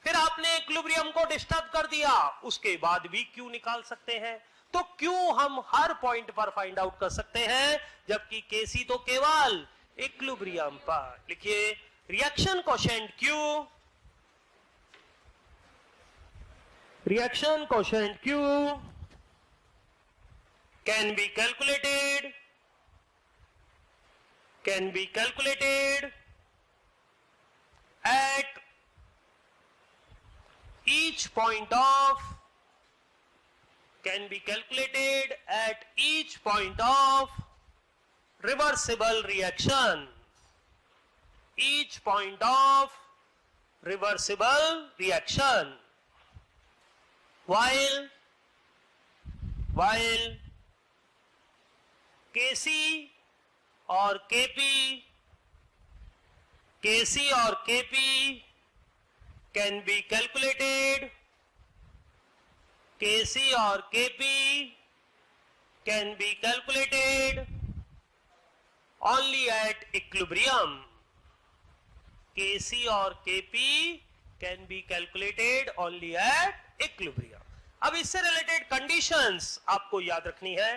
फिर आपने इक्विलिब्रियम को डिस्टर्ब कर दिया, उसके बाद भी Q निकाल सकते हैं. तो Q हम हर पॉइंट पर फाइंड आउट कर सकते हैं, जबकि Kc तो केवल इक्विलिब्रियम पर. लिखिए reaction quotient Q. Reaction quotient Q can be calculated at each point of reversible reaction. Each point of reversible reaction. While Kc और Kp can be calculated. Kc और Kp can be calculated only at equilibrium. Kc और Kp can be calculated only at equilibrium. अब इससे रिलेटेड कंडीशंस आपको याद रखनी है.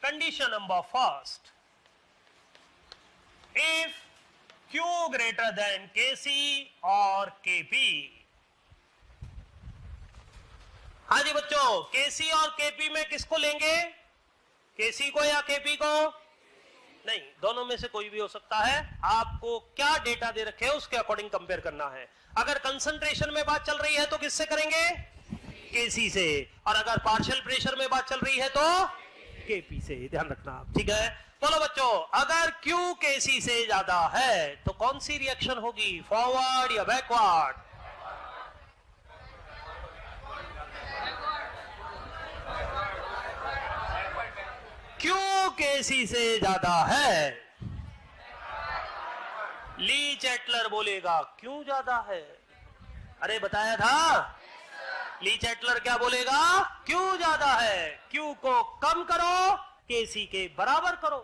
Condition number first, if Q greater than Kc और Kp. हाँ जी बच्चों, Kc और Kp में किसको लेंगे? Kc को या Kp को? नहीं, दोनों में से कोई भी हो सकता है. आपको क्या डेटा दे रखे हैं उसके अकॉर्डिंग कंपेयर करना है. अगर कंसंट्रेशन में बात चल रही है तो किससे करेंगे? Kc से. और अगर पार्शियल प्रेशर में बात चल रही है तो Kp से. ध्यान रखना आप. ठीक है, बोलो बच्चों, अगर Q Kc से ज्यादा है तो कौन सी रिएक्शन होगी? फॉरवर्ड या बैकवर्ड? Q Kc से ज्यादा है. ली चैटलर बोलेगा क्यों ज्यादा है? अरे बताया था. ली चैटलर क्या बोलेगा? क्यों ज्यादा है. Q को कम करो, Kc के बराबर करो,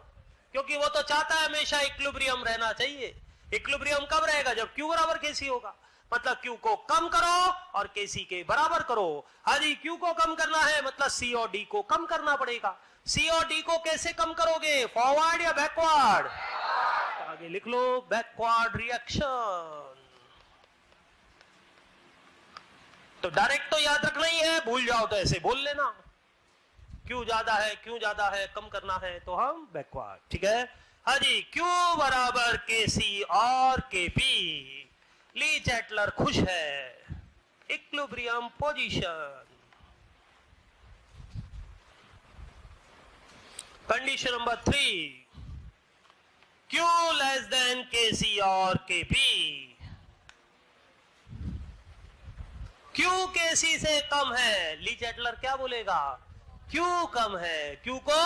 क्योंकि वो तो चाहता है हमेशा इक्विलिब्रियम रहना चाहिए. इक्विलिब्रियम कब रहेगा? जब Q बराबर Kc होगा. मतलब Q को कम करो और Kc के बराबर करो. हाँ जी, Q को कम करना है मतलब C और D को कम करना पड़ेगा. C और D को कैसे कम करोगे? फॉरवर्ड या बैकवर्ड? आगे लिख लो, बैकवर्ड रिएक्शन. तो डायरेक्ट तो याद रखना ही है, भूल जाओ तो ऐसे बोल लेना. क्यों ज्यादा है, क्यों ज्यादा है, कम करना है तो हम बैकवर्ड. ठीक है, हाँ जी, Q बराबर KC और KP। ली चैटलर खुश है। Equilibrium position. Condition number 3, Q less than KC और KP। Q KC से कम है, ली चैटलर क्या बोलेगा? Q कम है, Q को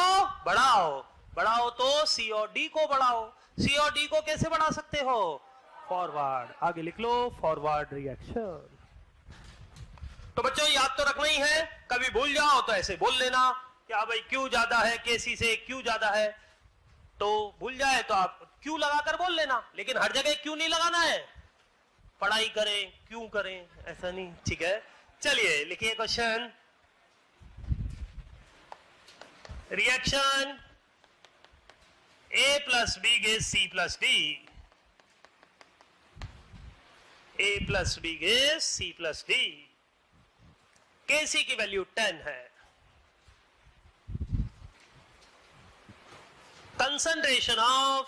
बढ़ाओ। बढ़ाओ तो C और D को बढ़ाओ। C और D को कैसे बढ़ा सकते हो? फॉरवर्ड। आगे लिख लो, फॉरवर्ड रिएक्शन। तो बच्चों याद तो रखना ही है, कभी भूल जाओ तो ऐसे बोल लेना क्या भाई Q ज्यादा है, KC से Q ज्यादा है, तो भूल जाए तो आप Q लगाकर बोल लेना, लेकिन हर जगह Q नहीं लगाना है। पढ़ाई करें क्यों करें, ऐसा नहीं, ठीक है। चलिए लिखिए question. Reaction A plus B gives C plus D. A plus B gives C plus D. KC की वैल्यू 10 है। Concentration of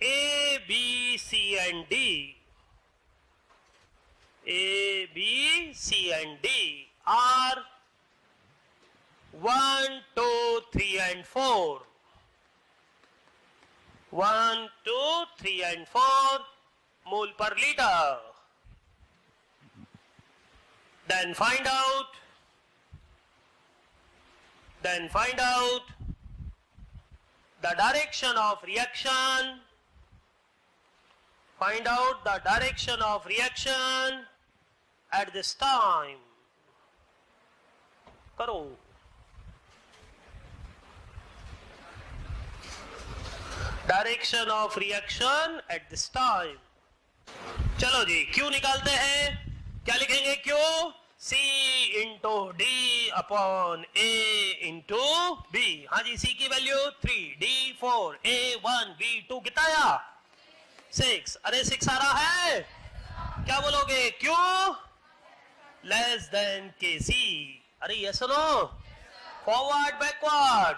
A, B, C and D. A, B, C and D are 1, 2, 3 and 4. 1, 2, 3 and 4 mole per liter. Then find out the direction of reaction. Find out the direction of reaction at this time. करो। Direction of reaction at this time. चलो जी, Q निकालते हैं। क्या लिखेंगे? Q C into D upon A into B। हाँ जी, C की वैल्यू 3, D 4, A 1, B 2, कितना आया? 6। अरे 6 आ रहा है, क्या बोलोगे? Q less than KC। अरे ये सुनो, फॉरवर्ड बैकवर्ड,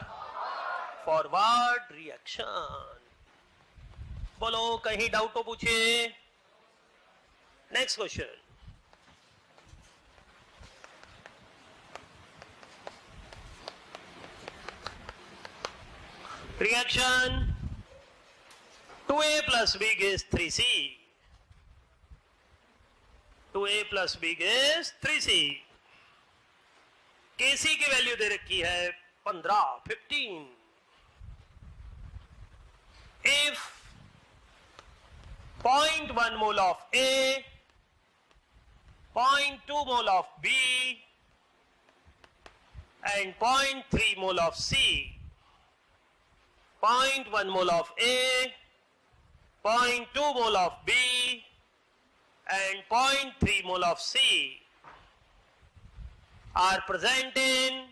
फॉरवर्ड रिएक्शन। बोलो, कहीं डाउट तो पूछिए। Next question. Reaction 2A plus B gives 3C. 2A plus B gives 3C. KC की वैल्यू दे रखी है 15। If 0.1 mole of A, 0.2 mole of B and 0.3 mole of C, 0.1 mole of A, 0.2 mole of B and 0.3 mole of C are present in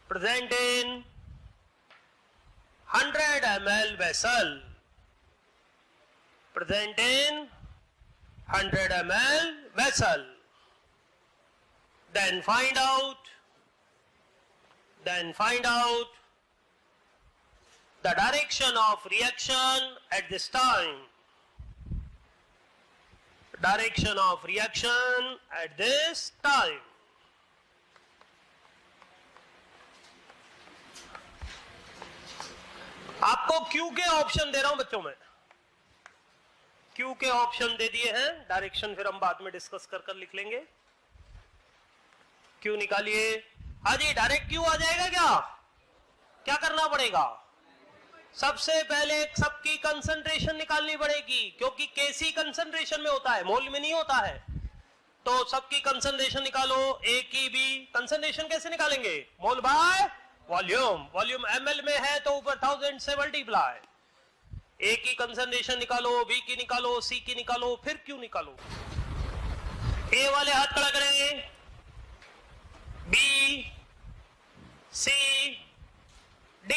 100 ml vessel. Present in 100 ml vessel. Then find out the direction of reaction at this time. Direction of reaction at this time. आपको Q के ऑप्शन दे रहा हूं बच्चों में। Q के ऑप्शन दे दिए हैं, डायरेक्शन फिर हम बाद में डिस्कस कर लिख लेंगे। Q निकालिए। हाँ जी, डायरेक्ट Q आ जाएगा क्या करना पड़ेगा? सबसे पहले सबकी कंसंट्रेशन निकालनी पड़ेगी, क्योंकि KC कंसंट्रेशन में होता है, मोल में नहीं होता है। तो सबकी कंसंट्रेशन निकालो। A की B कंसंट्रेशन कैसे निकालेंगे? मोल बाय वॉल्यूम। वॉल्यूम ml में है तो ऊपर 1000 से मल्टीप्लाई। A की कंसंट्रेशन निकालो, B की निकालो, C की निकालो, फिर Q निकालो। A वाले हाथ खड़ा करें। B C D।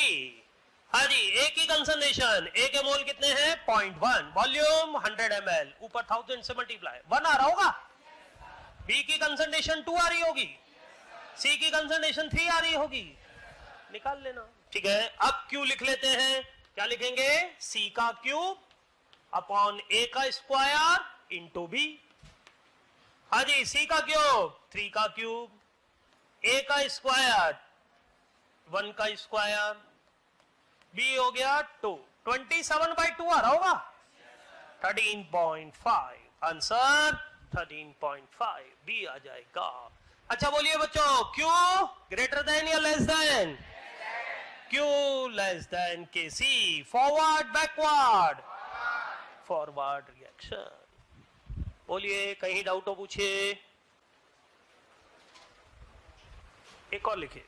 हाँ जी, A की कंसंट्रेशन, A के मोल कितने हैं? 0.1, वॉल्यूम 100 ml, ऊपर 1000 से मल्टीप्लाई, 1 आ रहा होगा। B की कंसंट्रेशन 2 आ रही होगी। सी की कंसंट्रेशन 3 आ रही होगी, निकाल लेना। ठीक है, अब Q लिख लेते हैं। क्या लिखेंगे? C का क्यूब अपॉन A का स्क्वायर इंटू B। हाँ जी, C का क्यूब 3 का क्यूब, A का स्क्वायर 1 का स्क्वायर, B हो गया 2। 27/2 आ रहा होगा, 13.5। आंसर 13.5 B आ जाएगा। अच्छा बोलिए बच्चों, Q ग्रेटर देन या less than? Q less than के C। Forward backward? Forward reaction. बोलिए, कहीं डाउट हो पूछिए। एक और लिखिए।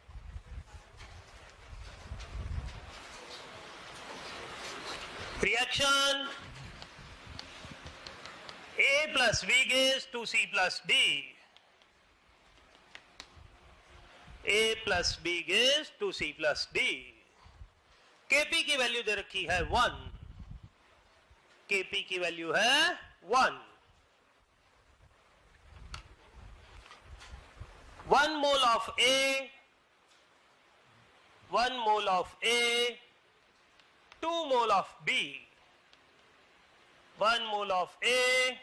Reaction A plus B gives 2C plus D. A plus B gives 2C plus D. Kp की वैल्यू दे रखी है 1। Kp की वैल्यू है 1। 1 mole of A, 1 mole of A, 2 mole of B, 1 mole of A,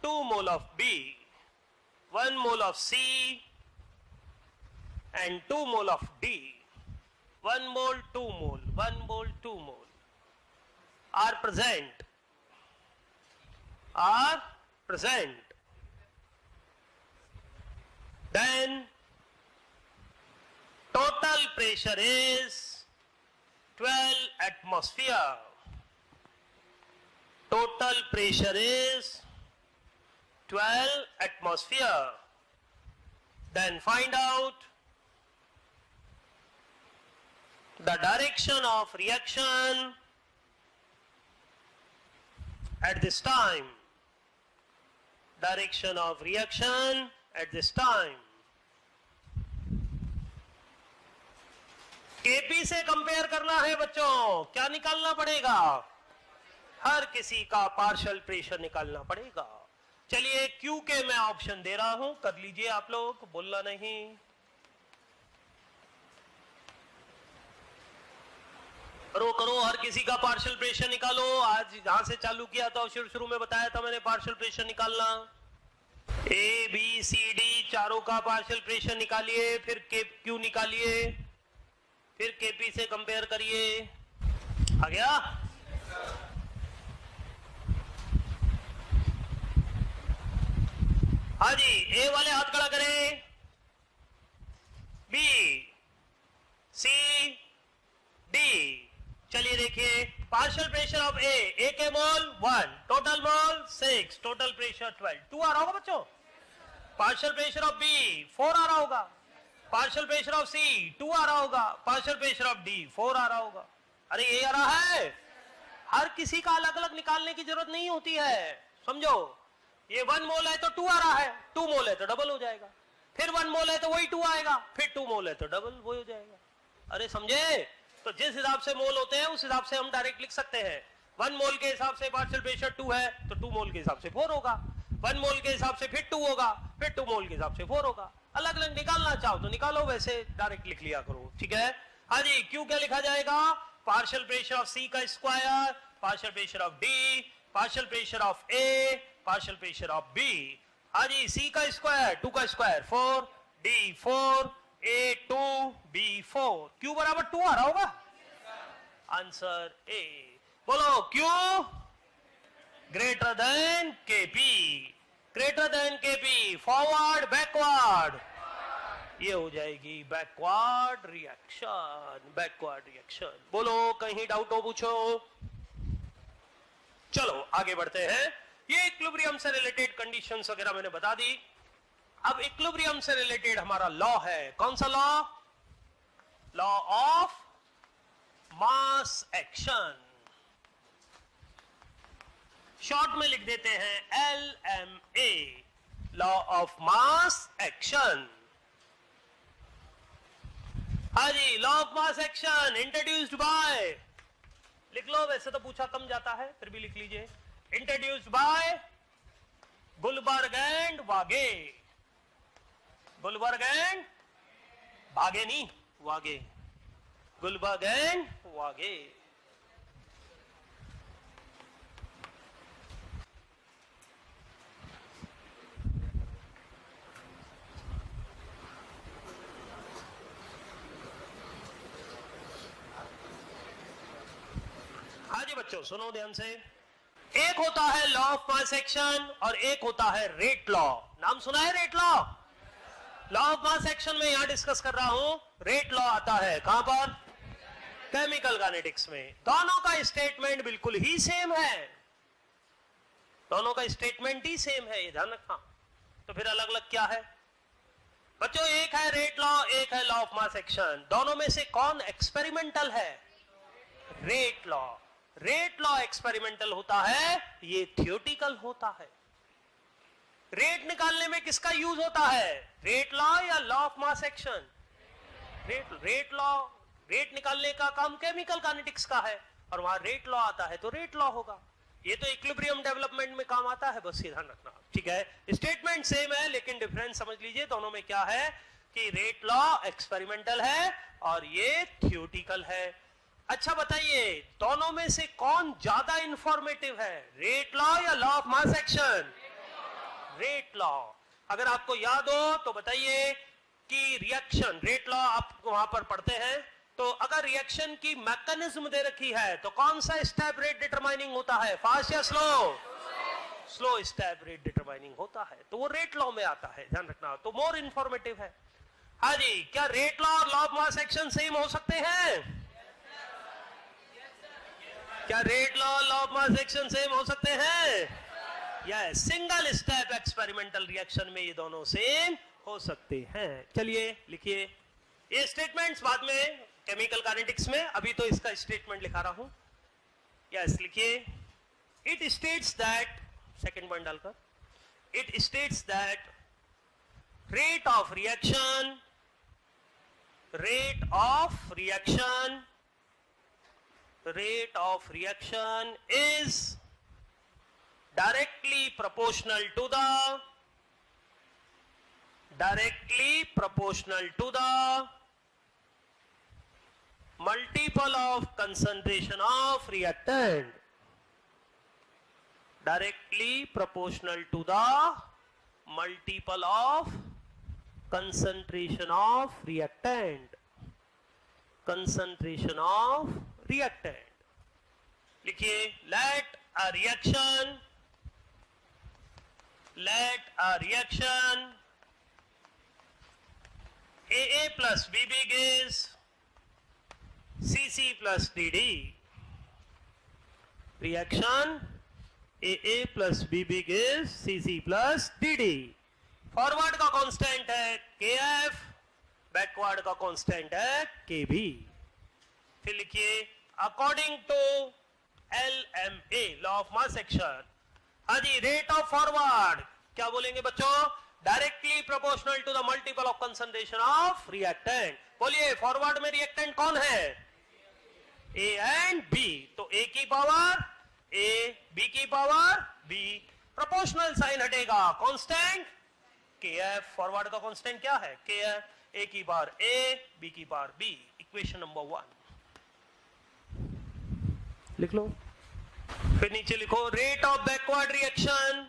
2 mole of B, 1 mole of C and 2 mole of D. 1 mole, 2 mole, 1 mole, 2 mole are present. Then total pressure is 12 atmosphere. Total pressure is 12 atmosphere. Then find out the direction of reaction at this time. Direction of reaction at this time. Kp से कंपेयर करना है बच्चों, क्या निकालना पड़ेगा? हर किसी का पार्शियल प्रेशर निकालना पड़ेगा। चलिए Q के मैं ऑप्शन दे रहा हूं, कर लीजिए आप लोग, बोलना नहीं। करो, हर किसी का पार्शियल प्रेशर निकालो। आज जहां से चालू किया था, शुरू में बताया था मैंने पार्शियल प्रेशर निकालना। A, B, C, D चारों का पार्शियल प्रेशर निकालिए, फिर Q निकालिए, फिर Kp से कंपेयर करिए। आ गया? हाँ जी, ए वाले हाथ खड़ा करें। B, C, D। चलिए देखिए, पार्शियल प्रेशर ऑफ ए के मोल 1, टोटल मोल 6, टोटल प्रेशर 12। 2 आ रहा होगा बच्चों। पार्शियल प्रेशर ऑफ बी 4 आ रहा होगा। पार्शियल प्रेशर ऑफ सी 2 आ रहा होगा। पार्शियल प्रेशर ऑफ डी 4 आ रहा होगा। अरे ये आ रहा है। हर किसी का अलग अलग निकालने की जरूरत नहीं होती है, समझो। ये 1 मोल है तो 2 आ रहा है, 2 मोल है तो डबल हो जाएगा, फिर 1 मोल है तो वही 2 आएगा, फिर 2 मोल है तो डबल वो हो जाएगा। अरे समझे? तो जिस हिसाब से मोल होते हैं उस हिसाब से हम डायरेक्ट लिख सकते हैं। 1 मोल के हिसाब से पार्शियल प्रेशर 2 है तो 2 मोल के हिसाब से 4 होगा, 1 मोल के हिसाब से फिर 2 होगा, फिर 2 मोल के हिसाब से 4 होगा। अलग अलग निकालना चाहो तो निकालो, वैसे डायरेक्ट लिख लिया करो, ठीक है। हाँ जी, क्यू क्या लिखा जाएगा? पार्शियल प्रेशर ऑफ सी का square, partial pressure of D, partial pressure of A, partial pressure of B. हाँ जी, सी का स्क्वायर 2 का square 4, D 4, A 2, B 4। Q बराबर 2 आ रहा होगा। Answer A. बोलो, Q greater than Kp, greater than Kp, forward backward, ये हो जाएगी बैकवर्ड रिएक्शन, बैकवर्ड रिएक्शन। बोलो, कहीं डाउट हो पूछो। चलो आगे बढ़ते हैं। ये इक्विलिब्रियम से रिलेटेड कंडीशंस वगैरह मैंने बता दी। अब इक्विलिब्रियम से रिलेटेड हमारा लॉ है, कौन सा law? Law of mass action, short में लिख देते हैं LMA, law of mass action. हाँ जी, law of mass action introduced by, लिख लो, वैसे तो पूछा कम जाता है, फिर भी लिख लीजिए। Introduced by Guldberg and Waage, Guldberg and भागे नहीं वागे, गुलबर्ग एंड वागे। हाँ जी बच्चों सुनो ध्यान से, एक होता है लॉ ऑफ मास एक्शन और एक होता है रेट लॉ। नाम सुना है rate law? Law of mass action में यहां डिस्कस कर रहा हूं, रेट लॉ आता है कहां पर? केमिकल काइनेटिक्स में। दोनों का स्टेटमेंट बिल्कुल ही सेम है, दोनों का स्टेटमेंट ही सेम है, ये ध्यान रखना। तो फिर अलग अलग क्या है बच्चों? एक है रेट लॉ, एक है लॉ ऑफ मास एक्शन। दोनों में से कौन एक्सपेरिमेंटल है? Rate law. Rate law experimental होता है, ये थियोरेटिकल होता है। रेट निकालने में किसका यूज होता है? रेट लॉ या law of mass action? Rate law. Rate निकालने का काम केमिकल काइनेटिक्स का है और वहां रेट लॉ आता है तो रेट लॉ होगा। ये तो इक्विलिब्रियम डेवलपमेंट में काम आता है, बस ये ध्यान रखना, ठीक है। स्टेटमेंट सेम है लेकिन डिफरेंस समझ लीजिए दोनों में क्या है कि रेट लॉ एक्सपेरिमेंटल है और ये थियोरेटिकल है। अच्छा बताइए दोनों में से कौन ज्यादा इंफॉर्मेटिव है, रेट लॉ या law of mass action? Rate law. अगर आपको याद हो तो बताइए कि रिएक्शन, रेट लॉ आप वहां पर पढ़ते हैं, तो अगर रिएक्शन की मैकेनिज्म दे रखी है तो कौन सा स्टेप रेट डिटरमाइनिंग होता है, फास्ट या slow? Slow step rate determining होता है, तो वो रेट लॉ में आता है, ध्यान रखना। तो मोर इंफॉर्मेटिव है। हाँ जी, क्या रेट लॉ और law of mass action same हो सकते हैं? क्या रेट लॉ और law of mass action same हो सकते हैं? Yes, single step experimental reaction में ये दोनों सेम हो सकते हैं। चलिए लिखिए ये स्टेटमेंट्स बाद में केमिकल काइनेटिक्स में, अभी तो इसका स्टेटमेंट लिखा रहा हूं। यस लिखिए, it states that, second point डालकर, it states that rate of reaction is directly proportional to the multiple of concentration of reactant. Directly proportional to the multiple of concentration of reactant. लिखिए, let a reaction AA plus BB gives CC plus DD. Reaction AA plus BB gives CC plus DD. Forward का कांस्टेंट है KF, बैकवर्ड का कांस्टेंट है KB। फिर लिखिए, according to LMA, law of mass action. हाँ जी, रेट ऑफ फॉरवर्ड क्या बोलेंगे बच्चों? Directly proportional to the multiple of concentration of reactant. बोलिए फॉरवर्ड में रिएक्टेंट कौन है? A and B। तो A की पावर A, B की पावर B, प्रोपोर्शनल साइन हटेगा, कांस्टेंट KF। फॉरवर्ड का कांस्टेंट क्या है? KF। A की पावर A, B की पावर B। इक्वेशन नंबर 1 लिख लो। फिर नीचे लिखो, rate of backward reaction,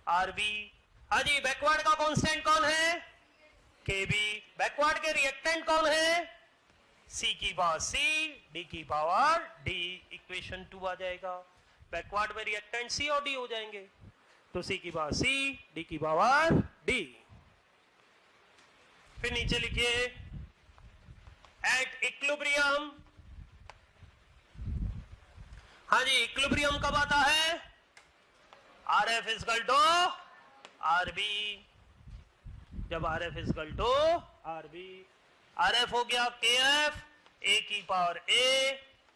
RB। हाँ जी, बैकवर्ड का कांस्टेंट कौन है? KB। बैकवर्ड के रिएक्टेंट कौन है? C की पावर C, D की पावर D। इक्वेशन 2 आ जाएगा। बैकवर्ड में रिएक्टेंट C और D हो जाएंगे, तो C की पावर C, D की पावर D। फिर नीचे लिखिए, एट इक्विलिब्रियम। हाँ जी, इक्विलिब्रियम कब आता है? RF is equal to RB। जब RF is equal to RB, RF हो गया KF, A की पावर A,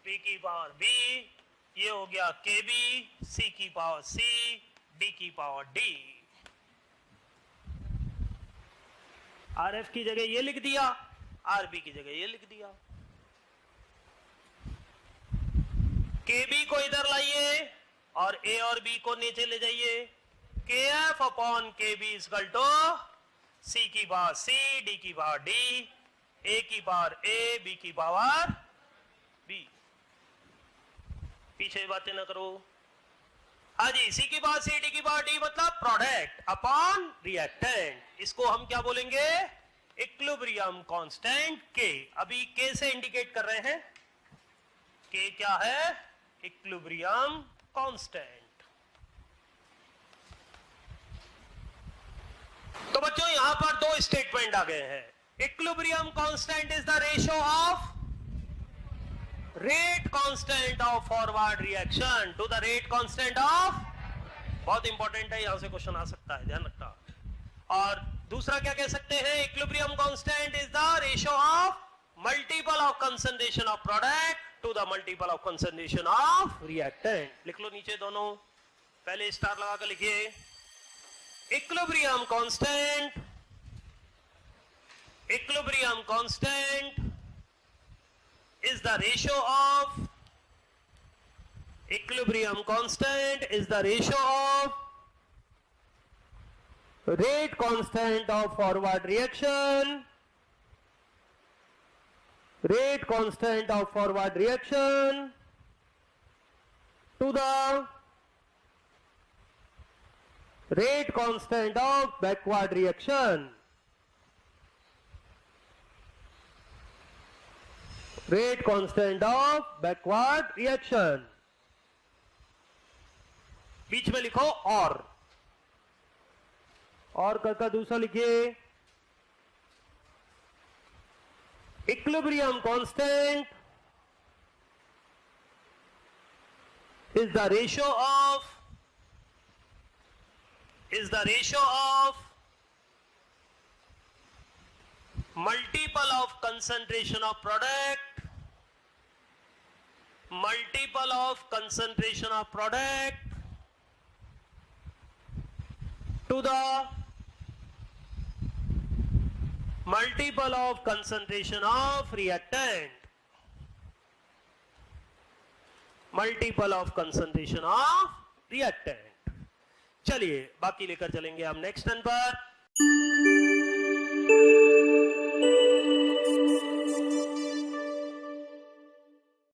B की पावर B, ये हो गया KB, C की पावर C, D की पावर D। RF की जगह ये लिख दिया, RB की जगह ये लिख दिया। KB को इधर लाइए, और ए और बी को नीचे ले जाइए, के एफ अपॉन के बी इक्वल टू सी की पावर सी, डी की पावर डी, ए की पावर ए, बी की पावर बी। पीछे बातें ना करो। हाँ जी, सी की पावर सी, डी की पावर डी मतलब प्रोडक्ट अपॉन रिएक्टेंट। इसको हम क्या बोलेंगे? इक्विलिब्रियम कांस्टेंट के। अभी के से इंडिकेट कर रहे हैं, के क्या है? Equilibrium constant. तो बच्चों यहां पर दो स्टेटमेंट आ गए हैं। Equilibrium constant is the ratio of rate constant of forward reaction to the rate constant of, बहुत इंपॉर्टेंट है, यहां से क्वेश्चन आ सकता है, ध्यान रखना। और दूसरा क्या कह सकते हैं? Equilibrium constant is the ratio of multiple of concentration of product to the multiple of concentration of reactant. लिख लो नीचे दोनों, पहले स्टार लगा कर लिखिए। Equilibrium constant is the ratio of rate constant of forward reaction to the rate constant of backward reaction. Rate constant of backward reaction. बीच में लिखो और का दूसरा लिखिए। Equilibrium constant is the ratio of multiple of concentration of product to the multiple of concentration of reactant, चलिए बाकी लेकर चलेंगे हम नेक्स्ट टर्न पर।